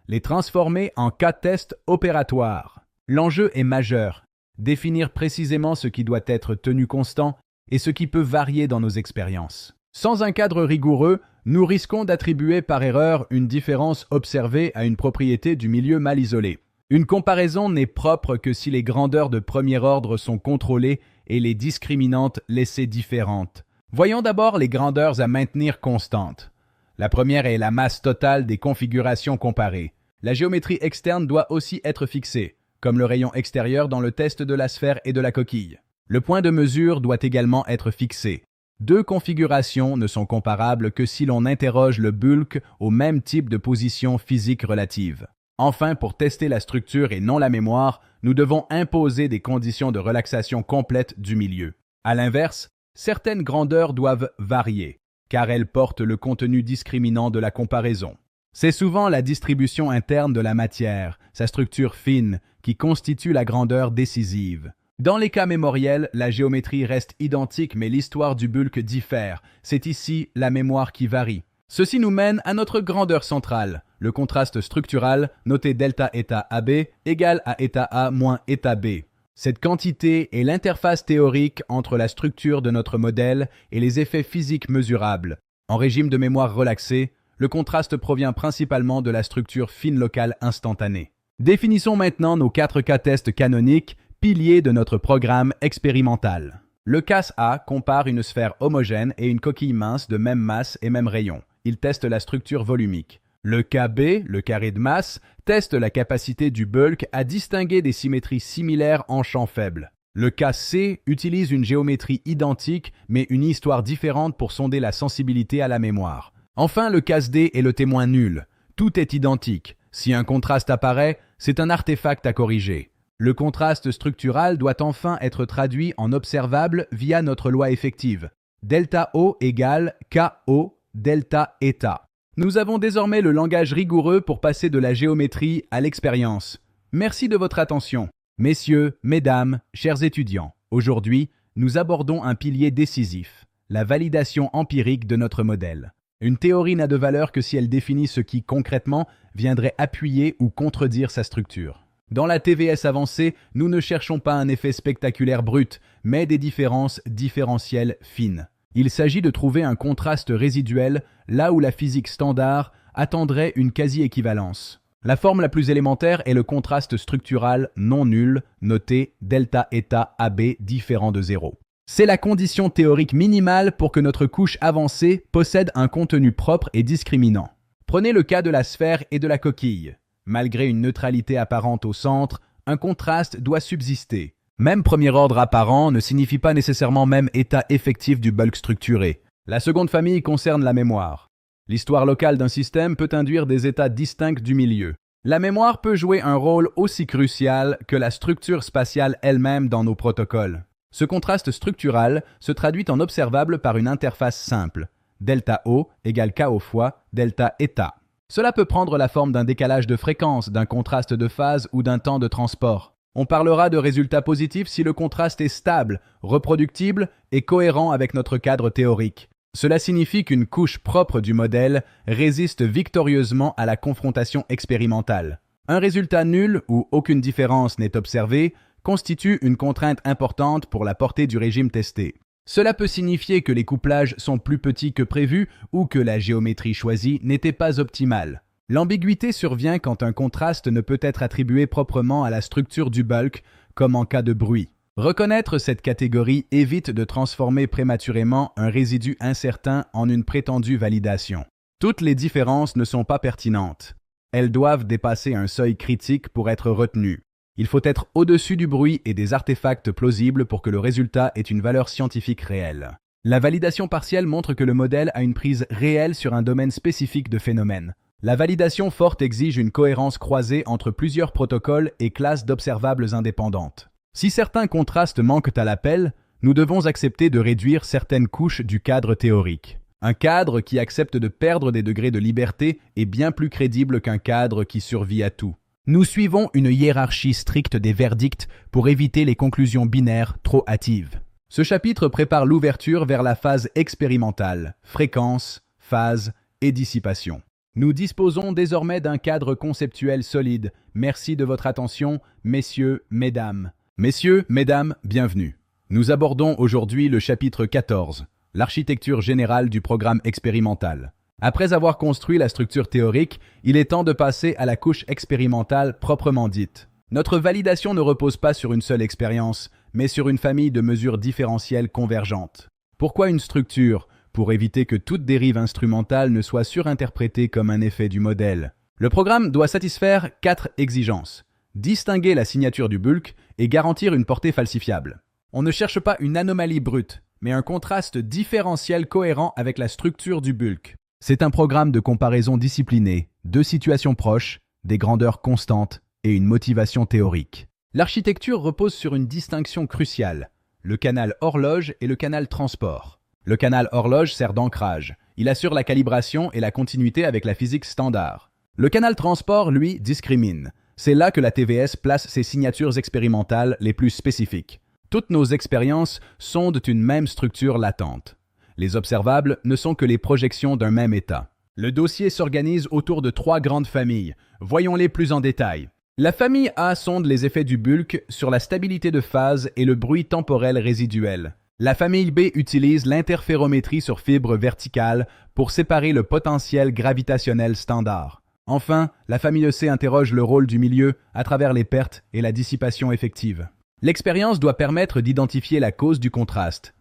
les transformer en cas test opératoires. L'enjeu est majeur, définir précisément ce qui doit être tenu constant et ce qui peut varier dans nos expériences. Sans un cadre rigoureux, nous risquons d'attribuer par erreur une différence observée à une propriété du milieu mal isolé. Une comparaison n'est propre que si les grandeurs de premier ordre sont contrôlées et les discriminantes laissées différentes. Voyons d'abord les grandeurs à maintenir constantes. La première est la masse totale des configurations comparées. La géométrie externe doit aussi être fixée, comme le rayon extérieur dans le test de la sphère et de la coquille. Le point de mesure doit également être fixé. Deux configurations ne sont comparables que si l'on interroge le bulk au même type de position physique relative. Enfin, pour tester la structure et non la mémoire, nous devons imposer des conditions de relaxation complète du milieu. À l'inverse, certaines grandeurs doivent varier, car elles portent le contenu discriminant de la comparaison. C'est souvent la distribution interne de la matière, sa structure fine, qui constitue la grandeur décisive. Dans les cas mémoriels, la géométrie reste identique mais l'histoire du bulk diffère. C'est ici la mémoire qui varie. Ceci nous mène à notre grandeur centrale, le contraste structural, noté delta état AB, égale à état A moins état B. Cette quantité est l'interface théorique entre la structure de notre modèle et les effets physiques mesurables. En régime de mémoire relaxé, le contraste provient principalement de la structure fine locale instantanée. Définissons maintenant nos 4 cas tests canoniques, piliers de notre programme expérimental. Le cas A compare une sphère homogène et une coquille mince de même masse et même rayon. Il teste la structure volumique. Le cas B, le carré de masse, teste la capacité du bulk à distinguer des symétries similaires en champ faible. Le cas C utilise une géométrie identique mais une histoire différente pour sonder la sensibilité à la mémoire. Enfin, le cas D est le témoin nul. Tout est identique. Si un contraste apparaît, c'est un artefact à corriger. Le contraste structural doit enfin être traduit en observable via notre loi effective. Delta O égale KO delta état. Nous avons désormais le langage rigoureux pour passer de la géométrie à l'expérience. Merci de votre attention. Messieurs, mesdames, chers étudiants, aujourd'hui, nous abordons un pilier décisif, la validation empirique de notre modèle. Une théorie n'a de valeur que si elle définit ce qui, concrètement, viendrait appuyer ou contredire sa structure. Dans la TVS avancée, nous ne cherchons pas un effet spectaculaire brut, mais des différences différentielles fines. Il s'agit de trouver un contraste résiduel là où la physique standard attendrait une quasi-équivalence. La forme la plus élémentaire est le contraste structural non nul, noté delta état AB différent de 0. C'est la condition théorique minimale pour que notre couche avancée possède un contenu propre et discriminant. Prenez le cas de la sphère et de la coquille. Malgré une neutralité apparente au centre, un contraste doit subsister. Même premier ordre apparent ne signifie pas nécessairement même état effectif du bulk structuré. La seconde famille concerne la mémoire. L'histoire locale d'un système peut induire des états distincts du milieu. La mémoire peut jouer un rôle aussi crucial que la structure spatiale elle-même dans nos protocoles. Ce contraste structural se traduit en observable par une interface simple. Delta O égale KO fois delta état. Cela peut prendre la forme d'un décalage de fréquence, d'un contraste de phase ou d'un temps de transport. On parlera de résultats positifs si le contraste est stable, reproductible et cohérent avec notre cadre théorique. Cela signifie qu'une couche propre du modèle résiste victorieusement à la confrontation expérimentale. Un résultat nul où aucune différence n'est observée constitue une contrainte importante pour la portée du régime testé. Cela peut signifier que les couplages sont plus petits que prévu ou que la géométrie choisie n'était pas optimale. L'ambiguïté survient quand un contraste ne peut être attribué proprement à la structure du bulk, comme en cas de bruit. Reconnaître cette catégorie évite de transformer prématurément un résidu incertain en une prétendue validation. Toutes les différences ne sont pas pertinentes. Elles doivent dépasser un seuil critique pour être retenues. Il faut être au-dessus du bruit et des artefacts plausibles pour que le résultat ait une valeur scientifique réelle. La validation partielle montre que le modèle a une prise réelle sur un domaine spécifique de phénomène. La validation forte exige une cohérence croisée entre plusieurs protocoles et classes d'observables indépendantes. Si certains contrastes manquent à l'appel, nous devons accepter de réduire certaines couches du cadre théorique. Un cadre qui accepte de perdre des degrés de liberté est bien plus crédible qu'un cadre qui survit à tout. Nous suivons une hiérarchie stricte des verdicts pour éviter les conclusions binaires trop hâtives. Ce chapitre prépare l'ouverture vers la phase expérimentale, fréquence, phase et dissipation. Nous disposons désormais d'un cadre conceptuel solide. Merci de votre attention, messieurs, mesdames. Messieurs, mesdames, bienvenue. Nous abordons aujourd'hui le chapitre 14, l'architecture générale du programme expérimental. Après avoir construit la structure théorique, il est temps de passer à la couche expérimentale proprement dite. Notre validation ne repose pas sur une seule expérience, mais sur une famille de mesures différentielles convergentes. Pourquoi une structure ? Pour éviter que toute dérive instrumentale ne soit surinterprétée comme un effet du modèle. Le programme doit satisfaire 4 exigences. Distinguer la signature du bulk et garantir une portée falsifiable. On ne cherche pas une anomalie brute, mais un contraste différentiel cohérent avec la structure du bulk. C'est un programme de comparaison discipliné, 2 situations proches, des grandeurs constantes et une motivation théorique. L'architecture repose sur une distinction cruciale, le canal horloge et le canal transport. Le canal horloge sert d'ancrage. Il assure la calibration et la continuité avec la physique standard. Le canal transport, lui, discrimine. C'est là que la TVS place ses signatures expérimentales les plus spécifiques. Toutes nos expériences sondent une même structure latente. Les observables ne sont que les projections d'un même état. Le dossier s'organise autour de 3 grandes familles. Voyons-les plus en détail. La famille A sonde les effets du bulk sur la stabilité de phase et le bruit temporel résiduel. La famille B utilise l'interférométrie sur fibre verticale pour séparer le potentiel gravitationnel standard. Enfin, la famille C interroge le rôle du milieu à travers les pertes et la dissipation effective. L'expérience doit permettre d'identifier la cause du contraste.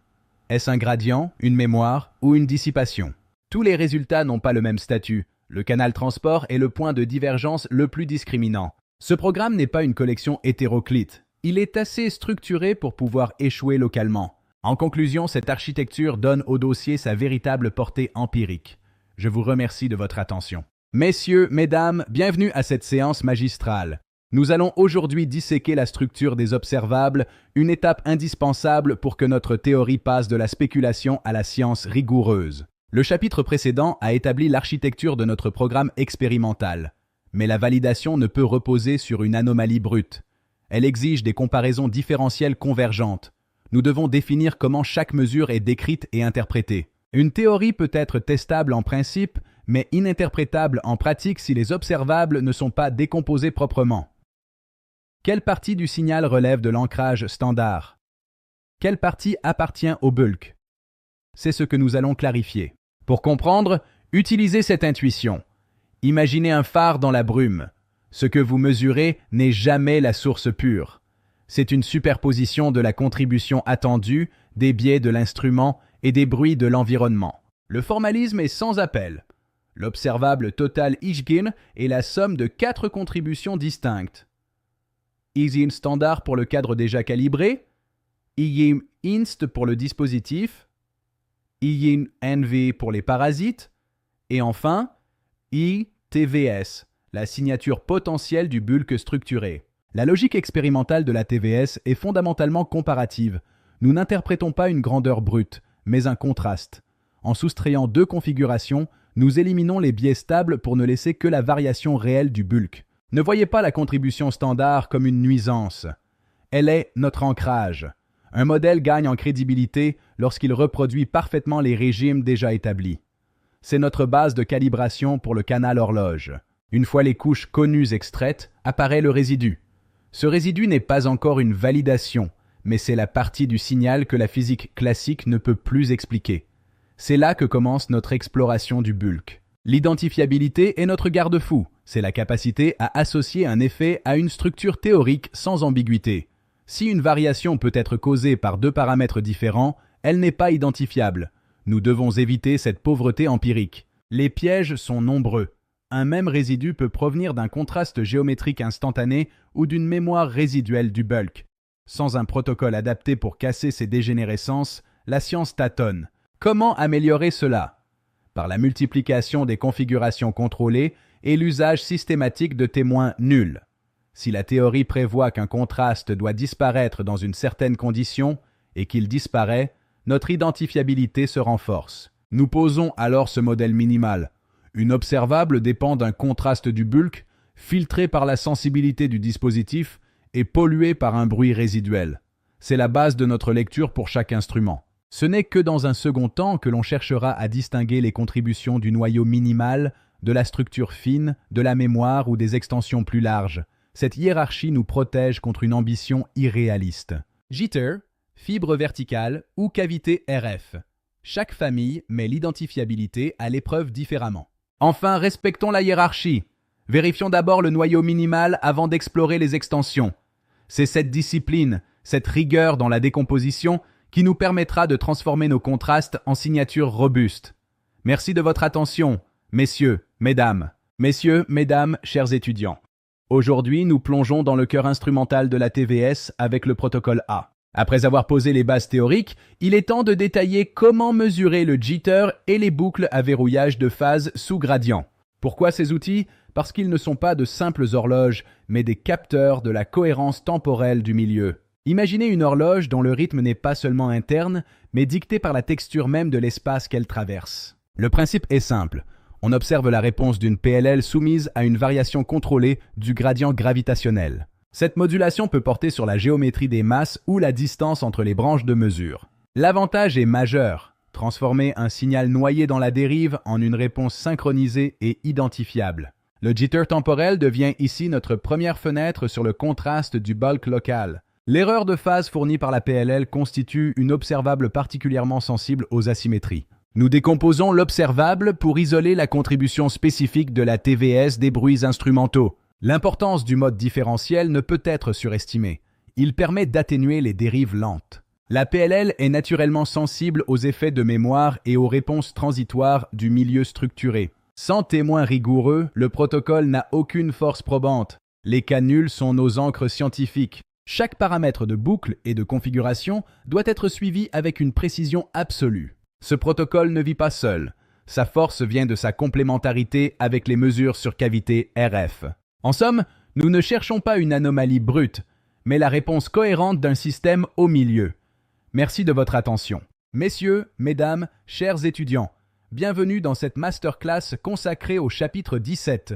Est-ce un gradient, une mémoire ou une dissipation? Tous les résultats n'ont pas le même statut. Le canal transport est le point de divergence le plus discriminant. Ce programme n'est pas une collection hétéroclite. Il est assez structuré pour pouvoir échouer localement. En conclusion, cette architecture donne au dossier sa véritable portée empirique. Je vous remercie de votre attention. Messieurs, mesdames, bienvenue à cette séance magistrale. Nous allons aujourd'hui disséquer la structure des observables, une étape indispensable pour que notre théorie passe de la spéculation à la science rigoureuse. Le chapitre précédent a établi l'architecture de notre programme expérimental. Mais la validation ne peut reposer sur une anomalie brute. Elle exige des comparaisons différentielles convergentes. Nous devons définir comment chaque mesure est décrite et interprétée. Une théorie peut être testable en principe, mais ininterprétable en pratique si les observables ne sont pas décomposés proprement. Quelle partie du signal relève de l'ancrage standard? Quelle partie appartient au bulk? C'est ce que nous allons clarifier. Pour comprendre, utilisez cette intuition. Imaginez un phare dans la brume. Ce que vous mesurez n'est jamais la source pure. C'est une superposition de la contribution attendue, des biais de l'instrument et des bruits de l'environnement. Le formalisme est sans appel. L'observable total Ishgin est la somme de 4 contributions distinctes. Isin standard pour le cadre déjà calibré, Iyim inst pour le dispositif, Iyin NV pour les parasites, et enfin, ITVS, la signature potentielle du bulk structuré. La logique expérimentale de la TVS est fondamentalement comparative. Nous n'interprétons pas une grandeur brute, mais un contraste. En soustrayant 2 configurations, nous éliminons les biais stables pour ne laisser que la variation réelle du bulk. Ne voyez pas la contribution standard comme une nuisance. Elle est notre ancrage. Un modèle gagne en crédibilité lorsqu'il reproduit parfaitement les régimes déjà établis. C'est notre base de calibration pour le canal horloge. Une fois les couches connues extraites, apparaît le résidu. Ce résidu n'est pas encore une validation, mais c'est la partie du signal que la physique classique ne peut plus expliquer. C'est là que commence notre exploration du bulk. L'identifiabilité est notre garde-fou. C'est la capacité à associer un effet à une structure théorique sans ambiguïté. Si une variation peut être causée par 2 paramètres différents, elle n'est pas identifiable. Nous devons éviter cette pauvreté empirique. Les pièges sont nombreux. Un même résidu peut provenir d'un contraste géométrique instantané ou d'une mémoire résiduelle du bulk. Sans un protocole adapté pour casser ces dégénérescences, la science tâtonne. Comment améliorer cela? Par la multiplication des configurations contrôlées et l'usage systématique de témoins nuls. Si la théorie prévoit qu'un contraste doit disparaître dans une certaine condition et qu'il disparaît, notre identifiabilité se renforce. Nous posons alors ce modèle minimal. Une observable dépend d'un contraste du bulk, filtré par la sensibilité du dispositif et pollué par un bruit résiduel. C'est la base de notre lecture pour chaque instrument. Ce n'est que dans un second temps que l'on cherchera à distinguer les contributions du noyau minimal, de la structure fine, de la mémoire ou des extensions plus larges. Cette hiérarchie nous protège contre une ambition irréaliste. Jitter, fibre verticale ou cavité RF. Chaque famille met l'identifiabilité à l'épreuve différemment. Enfin, respectons la hiérarchie. Vérifions d'abord le noyau minimal avant d'explorer les extensions. C'est cette discipline, cette rigueur dans la décomposition qui nous permettra de transformer nos contrastes en signatures robustes. Merci de votre attention, messieurs, mesdames, chers étudiants. Aujourd'hui, nous plongeons dans le cœur instrumental de la TVS avec le protocole A. Après avoir posé les bases théoriques, il est temps de détailler comment mesurer le jitter et les boucles à verrouillage de phase sous gradient. Pourquoi ces outils? Parce qu'ils ne sont pas de simples horloges, mais des capteurs de la cohérence temporelle du milieu. Imaginez une horloge dont le rythme n'est pas seulement interne, mais dicté par la texture même de l'espace qu'elle traverse. Le principe est simple. On observe la réponse d'une PLL soumise à une variation contrôlée du gradient gravitationnel. Cette modulation peut porter sur la géométrie des masses ou la distance entre les branches de mesure. L'avantage est majeur, transformer un signal noyé dans la dérive en une réponse synchronisée et identifiable. Le jitter temporel devient ici notre première fenêtre sur le contraste du bulk local. L'erreur de phase fournie par la PLL constitue une observable particulièrement sensible aux asymétries. Nous décomposons l'observable pour isoler la contribution spécifique de la TVS des bruits instrumentaux. L'importance du mode différentiel ne peut être surestimée. Il permet d'atténuer les dérives lentes. La PLL est naturellement sensible aux effets de mémoire et aux réponses transitoires du milieu structuré. Sans témoin rigoureux, le protocole n'a aucune force probante. Les cas nuls sont nos encres scientifiques. Chaque paramètre de boucle et de configuration doit être suivi avec une précision absolue. Ce protocole ne vit pas seul. Sa force vient de sa complémentarité avec les mesures sur cavité RF. En somme, nous ne cherchons pas une anomalie brute, mais la réponse cohérente d'un système au milieu. Merci de votre attention. Messieurs, mesdames, chers étudiants, bienvenue dans cette masterclass consacrée au chapitre 17.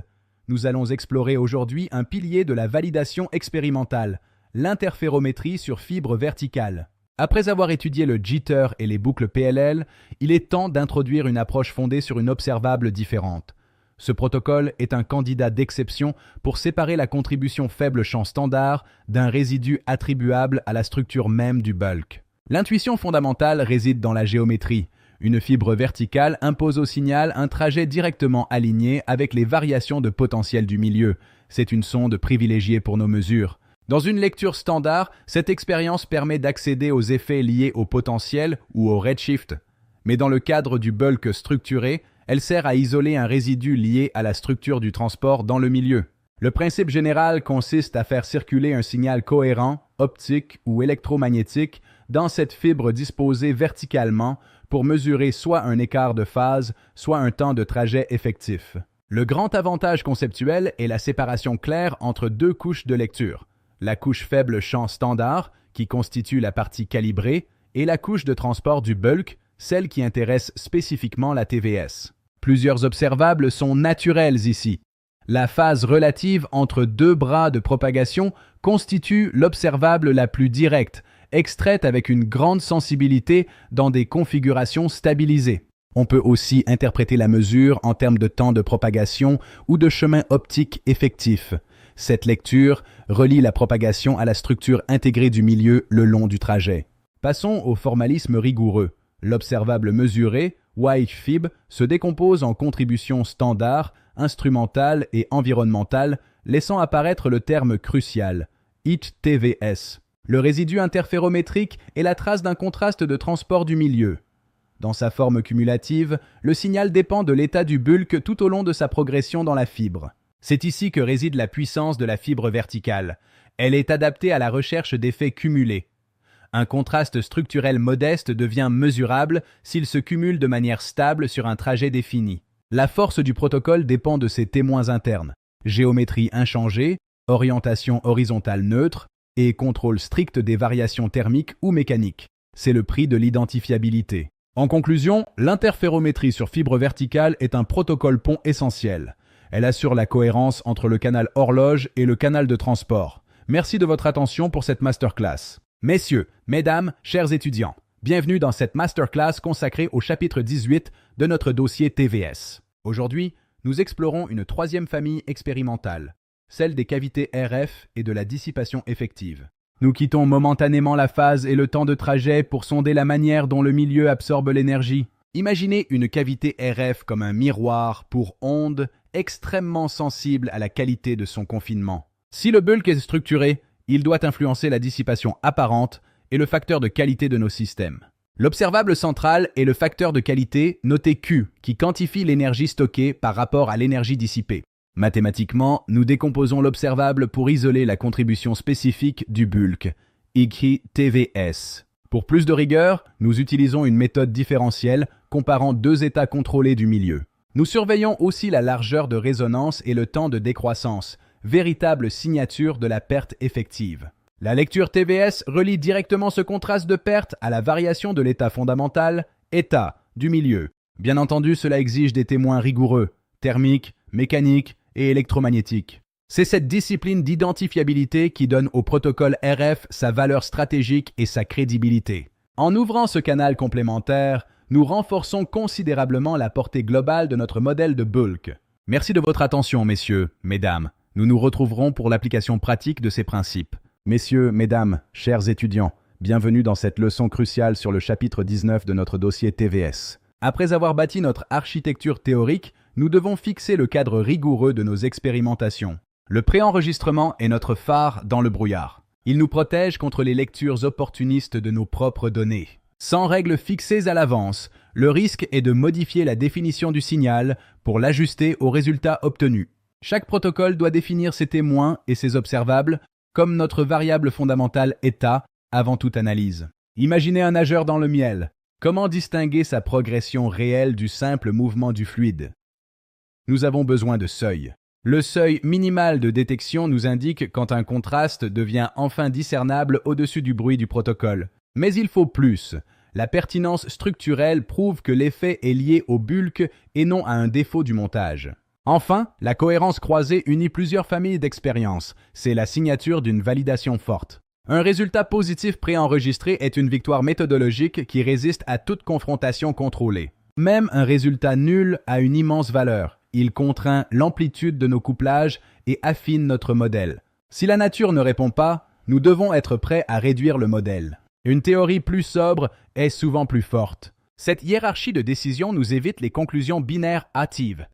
Nous allons explorer aujourd'hui un pilier de la validation expérimentale, l'interférométrie sur fibre verticale. Après avoir étudié le jitter et les boucles PLL, il est temps d'introduire une approche fondée sur une observable différente. Ce protocole est un candidat d'exception pour séparer la contribution faible champ standard d'un résidu attribuable à la structure même du bulk. L'intuition fondamentale réside dans la géométrie. Une fibre verticale impose au signal un trajet directement aligné avec les variations de potentiel du milieu. C'est une sonde privilégiée pour nos mesures. Dans une lecture standard, cette expérience permet d'accéder aux effets liés au potentiel ou au redshift. Mais dans le cadre du bulk structuré, elle sert à isoler un résidu lié à la structure du transport dans le milieu. Le principe général consiste à faire circuler un signal cohérent, optique ou électromagnétique dans cette fibre disposée verticalement pour mesurer soit un écart de phase, soit un temps de trajet effectif. Le grand avantage conceptuel est la séparation claire entre deux couches de lecture. La couche faible champ standard, qui constitue la partie calibrée, et la couche de transport du bulk, celle qui intéresse spécifiquement la TVS. Plusieurs observables sont naturels ici. La phase relative entre deux bras de propagation constitue l'observable la plus directe, extraite avec une grande sensibilité dans des configurations stabilisées. On peut aussi interpréter la mesure en termes de temps de propagation ou de chemin optique effectif. Cette lecture relie la propagation à la structure intégrée du milieu le long du trajet. Passons au formalisme rigoureux. L'observable mesuré, white fib, se décompose en contributions standard, instrumentale et environnementale, laissant apparaître le terme crucial, HIT-TVS. Le résidu interférométrique est la trace d'un contraste de transport du milieu. Dans sa forme cumulative, le signal dépend de l'état du bulk tout au long de sa progression dans la fibre. C'est ici que réside la puissance de la fibre verticale. Elle est adaptée à la recherche d'effets cumulés. Un contraste structurel modeste devient mesurable s'il se cumule de manière stable sur un trajet défini. La force du protocole dépend de ses témoins internes. Géométrie inchangée, orientation horizontale neutre et contrôle strict des variations thermiques ou mécaniques. C'est le prix de l'identifiabilité. En conclusion, l'interférométrie sur fibre verticale est un protocole pont essentiel. Elle assure la cohérence entre le canal horloge et le canal de transport. Merci de votre attention pour cette masterclass. Messieurs, mesdames, chers étudiants, bienvenue dans cette masterclass consacrée au chapitre 18 de notre dossier TVS. Aujourd'hui, nous explorons une troisième famille expérimentale, celle des cavités RF et de la dissipation effective. Nous quittons momentanément la phase et le temps de trajet pour sonder la manière dont le milieu absorbe l'énergie. Imaginez une cavité RF comme un miroir pour ondes extrêmement sensible à la qualité de son confinement. Si le bulk est structuré, il doit influencer la dissipation apparente et le facteur de qualité de nos systèmes. L'observable central est le facteur de qualité noté Q qui quantifie l'énergie stockée par rapport à l'énergie dissipée. Mathématiquement, nous décomposons l'observable pour isoler la contribution spécifique du bulk, écrit TVS. Pour plus de rigueur, nous utilisons une méthode différentielle comparant deux états contrôlés du milieu. Nous surveillons aussi la largeur de résonance et le temps de décroissance, véritable signature de la perte effective. La lecture TVS relie directement ce contraste de perte à la variation de l'état fondamental, état, du milieu. Bien entendu, cela exige des témoins rigoureux, thermiques, mécaniques et électromagnétiques. C'est cette discipline d'identifiabilité qui donne au protocole RF sa valeur stratégique et sa crédibilité. En ouvrant ce canal complémentaire, nous renforçons considérablement la portée globale de notre modèle de bulk. Merci de votre attention, messieurs, mesdames. Nous nous retrouverons pour l'application pratique de ces principes. Messieurs, mesdames, chers étudiants, bienvenue dans cette leçon cruciale sur le chapitre 19 de notre dossier TVS. Après avoir bâti notre architecture théorique, nous devons fixer le cadre rigoureux de nos expérimentations. Le préenregistrement est notre phare dans le brouillard. Il nous protège contre les lectures opportunistes de nos propres données. Sans règles fixées à l'avance, le risque est de modifier la définition du signal pour l'ajuster aux résultats obtenus. Chaque protocole doit définir ses témoins et ses observables comme notre variable fondamentale état avant toute analyse. Imaginez un nageur dans le miel. Comment distinguer sa progression réelle du simple mouvement du fluide? Nous avons besoin de seuil. Le seuil minimal de détection nous indique quand un contraste devient enfin discernable au-dessus du bruit du protocole. Mais il faut plus. La pertinence structurelle prouve que l'effet est lié au bulk et non à un défaut du montage. Enfin, la cohérence croisée unit plusieurs familles d'expériences. C'est la signature d'une validation forte. Un résultat positif préenregistré est une victoire méthodologique qui résiste à toute confrontation contrôlée. Même un résultat nul a une immense valeur. Il contraint l'amplitude de nos couplages et affine notre modèle. Si la nature ne répond pas, nous devons être prêts à réduire le modèle. Une théorie plus sobre est souvent plus forte. Cette hiérarchie de décision nous évite les conclusions binaires hâtives.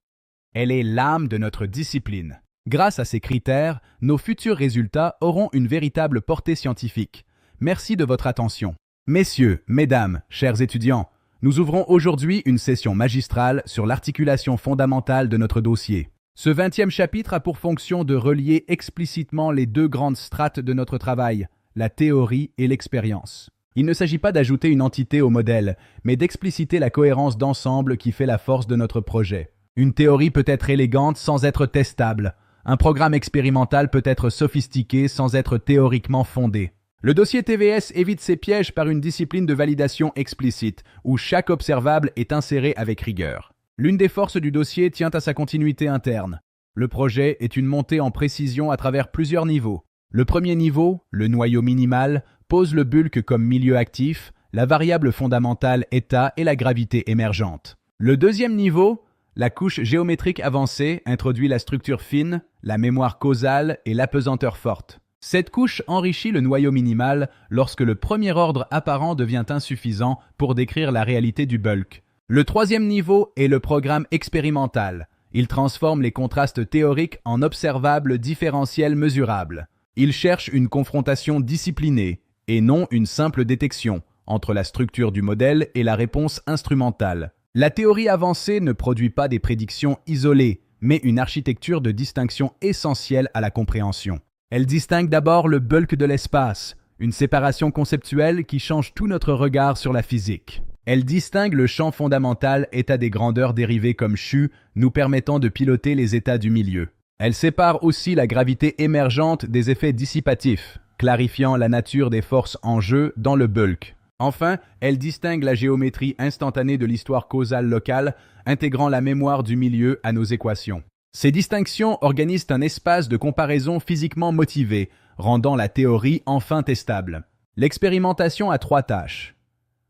Elle est l'âme de notre discipline. Grâce à ces critères, nos futurs résultats auront une véritable portée scientifique. Merci de votre attention. Messieurs, mesdames, chers étudiants, nous ouvrons aujourd'hui une session magistrale sur l'articulation fondamentale de notre dossier. Ce 20e chapitre a pour fonction de relier explicitement les deux grandes strates de notre travail, la théorie et l'expérience. Il ne s'agit pas d'ajouter une entité au modèle, mais d'expliciter la cohérence d'ensemble qui fait la force de notre projet. Une théorie peut être élégante sans être testable. Un programme expérimental peut être sophistiqué sans être théoriquement fondé. Le dossier TVS évite ces pièges par une discipline de validation explicite, où chaque observable est inséré avec rigueur. L'une des forces du dossier tient à sa continuité interne. Le projet est une montée en précision à travers plusieurs niveaux. Le premier niveau, le noyau minimal, pose le bulk comme milieu actif, la variable fondamentale état et la gravité émergente. Le deuxième niveau, la couche géométrique avancée, introduit la structure fine, la mémoire causale et l'apesanteur forte. Cette couche enrichit le noyau minimal lorsque le premier ordre apparent devient insuffisant pour décrire la réalité du bulk. Le troisième niveau est le programme expérimental. Il transforme les contrastes théoriques en observables différentiels mesurables. Il cherche une confrontation disciplinée et non une simple détection entre la structure du modèle et la réponse instrumentale. La théorie avancée ne produit pas des prédictions isolées, mais une architecture de distinction essentielle à la compréhension. Elle distingue d'abord le bulk de l'espace, une séparation conceptuelle qui change tout notre regard sur la physique. Elle distingue le champ fondamental état des grandeurs dérivées comme CHU, nous permettant de piloter les états du milieu. Elle sépare aussi la gravité émergente des effets dissipatifs, clarifiant la nature des forces en jeu dans le bulk. Enfin, elle distingue la géométrie instantanée de l'histoire causale locale, intégrant la mémoire du milieu à nos équations. Ces distinctions organisent un espace de comparaison physiquement motivé, rendant la théorie enfin testable. L'expérimentation a 3 tâches.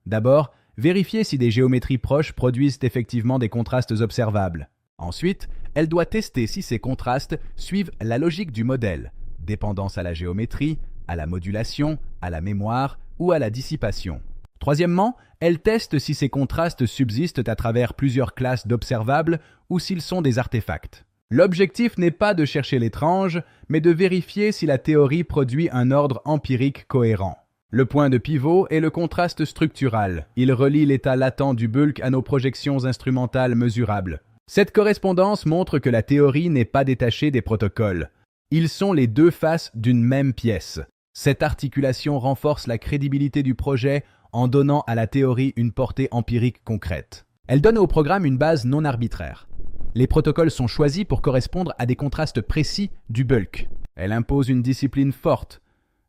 D'abord, vérifier si des géométries proches produisent effectivement des contrastes observables. Ensuite, elle doit tester si ces contrastes suivent la logique du modèle, dépendance à la géométrie, à la modulation, à la mémoire ou à la dissipation. Troisièmement, elle teste si ces contrastes subsistent à travers plusieurs classes d'observables ou s'ils sont des artefacts. L'objectif n'est pas de chercher l'étrange, mais de vérifier si la théorie produit un ordre empirique cohérent. Le point de pivot est le contraste structural. Il relie l'état latent du bulk à nos projections instrumentales mesurables. Cette correspondance montre que la théorie n'est pas détachée des protocoles. Ils sont les 2 faces d'une même pièce. Cette articulation renforce la crédibilité du projet en donnant à la théorie une portée empirique concrète. Elle donne au programme une base non arbitraire. Les protocoles sont choisis pour correspondre à des contrastes précis du bulk. Elle impose une discipline forte.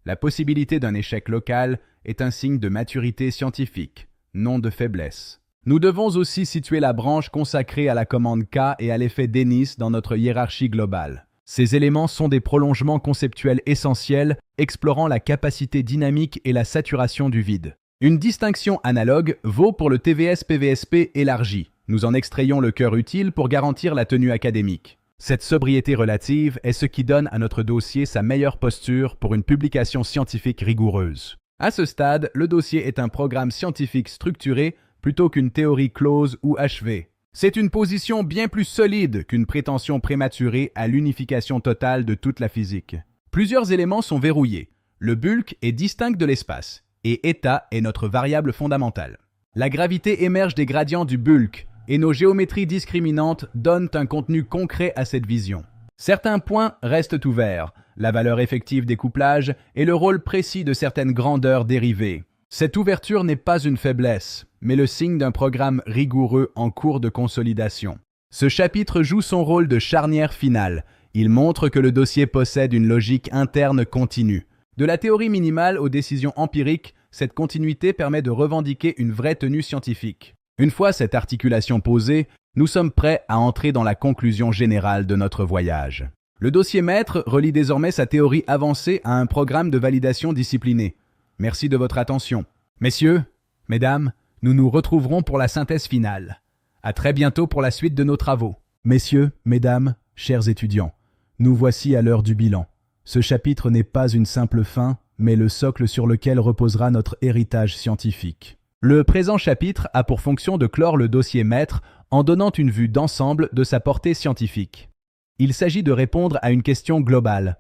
La possibilité d'un échec local est un signe de maturité scientifique, non de faiblesse. Nous devons aussi situer la branche consacrée à la commande K et à l'effet Dennis dans notre hiérarchie globale. Ces éléments sont des prolongements conceptuels essentiels, explorant la capacité dynamique et la saturation du vide. Une distinction analogue vaut pour le TVS-PVSP élargi. Nous en extrayons le cœur utile pour garantir la tenue académique. Cette sobriété relative est ce qui donne à notre dossier sa meilleure posture pour une publication scientifique rigoureuse. À ce stade, le dossier est un programme scientifique structuré plutôt qu'une théorie close ou achevée. C'est une position bien plus solide qu'une prétention prématurée à l'unification totale de toute la physique. Plusieurs éléments sont verrouillés. Le bulk est distinct de l'espace, et état est notre variable fondamentale. La gravité émerge des gradients du bulk, et nos géométries discriminantes donnent un contenu concret à cette vision. Certains points restent ouverts, la valeur effective des couplages et le rôle précis de certaines grandeurs dérivées. Cette ouverture n'est pas une faiblesse, mais le signe d'un programme rigoureux en cours de consolidation. Ce chapitre joue son rôle de charnière finale. Il montre que le dossier possède une logique interne continue. De la théorie minimale aux décisions empiriques, cette continuité permet de revendiquer une vraie tenue scientifique. Une fois cette articulation posée, nous sommes prêts à entrer dans la conclusion générale de notre voyage. Le dossier maître relie désormais sa théorie avancée à un programme de validation discipliné. Merci de votre attention. Messieurs, mesdames, nous nous retrouverons pour la synthèse finale. À très bientôt pour la suite de nos travaux. Messieurs, mesdames, chers étudiants, nous voici à l'heure du bilan. Ce chapitre n'est pas une simple fin, mais le socle sur lequel reposera notre héritage scientifique. Le présent chapitre a pour fonction de clore le dossier maître en donnant une vue d'ensemble de sa portée scientifique. Il s'agit de répondre à une question globale.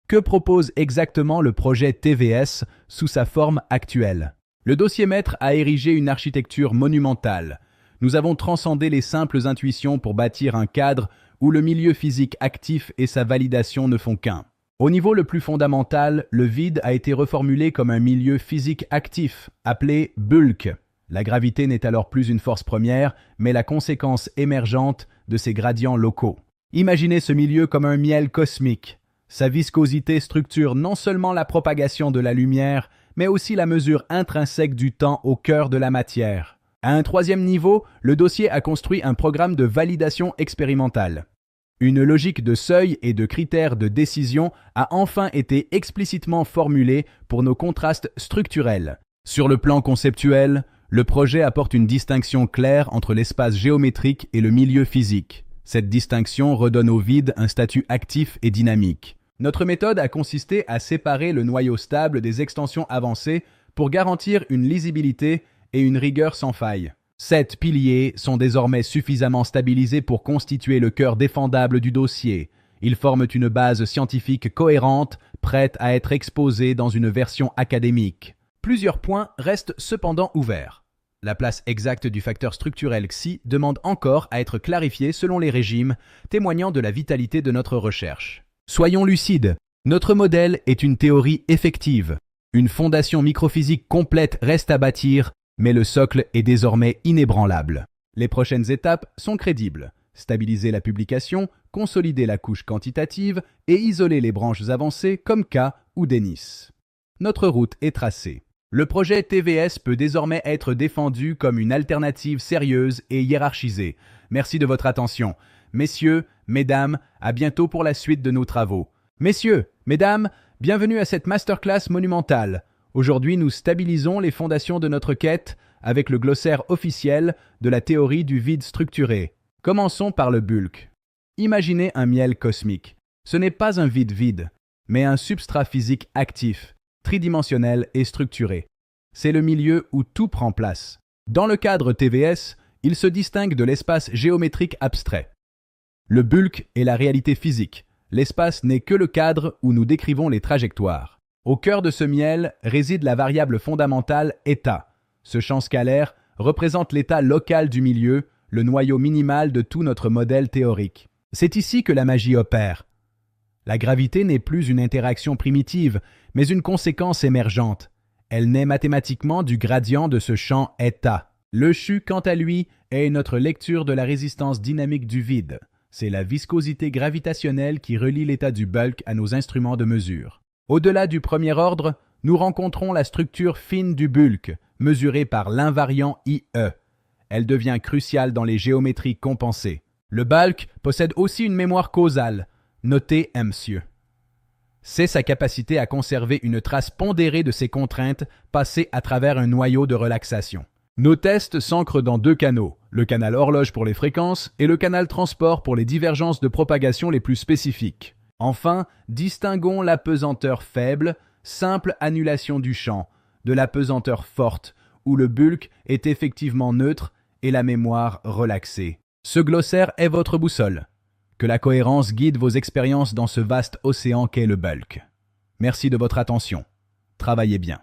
Que propose exactement le projet TVS sous sa forme actuelle? Le dossier maître a érigé une architecture monumentale. Nous avons transcendé les simples intuitions pour bâtir un cadre où le milieu physique actif et sa validation ne font qu'un. Au niveau le plus fondamental, le vide a été reformulé comme un milieu physique actif, appelé bulk. La gravité n'est alors plus une force première, mais la conséquence émergente de ses gradients locaux. Imaginez ce milieu comme un miel cosmique. Sa viscosité structure non seulement la propagation de la lumière, mais aussi la mesure intrinsèque du temps au cœur de la matière. À un 3e niveau, le dossier a construit un programme de validation expérimentale. Une logique de seuil et de critères de décision a enfin été explicitement formulée pour nos contrastes structurels. Sur le plan conceptuel, le projet apporte une distinction claire entre l'espace géométrique et le milieu physique. Cette distinction redonne au vide un statut actif et dynamique. Notre méthode a consisté à séparer le noyau stable des extensions avancées pour garantir une lisibilité et une rigueur sans faille. 7 piliers sont désormais suffisamment stabilisés pour constituer le cœur défendable du dossier. Ils forment une base scientifique cohérente, prête à être exposée dans une version académique. Plusieurs points restent cependant ouverts. La place exacte du facteur structurel Xi demande encore à être clarifiée selon les régimes, témoignant de la vitalité de notre recherche. Soyons lucides, notre modèle est une théorie effective. Une fondation microphysique complète reste à bâtir, mais le socle est désormais inébranlable. Les prochaines étapes sont crédibles. Stabiliser la publication, consolider la couche quantitative et isoler les branches avancées comme K ou Dennis. Notre route est tracée. Le projet TVS peut désormais être défendu comme une alternative sérieuse et hiérarchisée. Merci de votre attention. Messieurs, mesdames, à bientôt pour la suite de nos travaux. Messieurs, mesdames, bienvenue à cette masterclass monumentale. Aujourd'hui, nous stabilisons les fondations de notre quête avec le glossaire officiel de la théorie du vide structuré. Commençons par le bulk. Imaginez un miel cosmique. Ce n'est pas un vide vide, mais un substrat physique actif, tridimensionnel et structuré. C'est le milieu où tout prend place. Dans le cadre TVS, il se distingue de l'espace géométrique abstrait. Le bulk est la réalité physique. L'espace n'est que le cadre où nous décrivons les trajectoires. Au cœur de ce miel réside la variable fondamentale état. Ce champ scalaire représente l'état local du milieu, le noyau minimal de tout notre modèle théorique. C'est ici que la magie opère. La gravité n'est plus une interaction primitive, mais une conséquence émergente. Elle naît mathématiquement du gradient de ce champ état. Le CHU, quant à lui, est notre lecture de la résistance dynamique du vide. C'est la viscosité gravitationnelle qui relie l'état du bulk à nos instruments de mesure. Au-delà du premier ordre, nous rencontrons la structure fine du bulk, mesurée par l'invariant IE. Elle devient cruciale dans les géométries compensées. Le bulk possède aussi une mémoire causale, notée MCIE. C'est sa capacité à conserver une trace pondérée de ses contraintes passées à travers un noyau de relaxation. Nos tests s'ancrent dans deux canaux, le canal horloge pour les fréquences et le canal transport pour les divergences de propagation les plus spécifiques. Enfin, distinguons la pesanteur faible, simple annulation du champ, de la pesanteur forte, où le bulk est effectivement neutre et la mémoire relaxée. Ce glossaire est votre boussole. Que la cohérence guide vos expériences dans ce vaste océan qu'est le bulk. Merci de votre attention. Travaillez bien.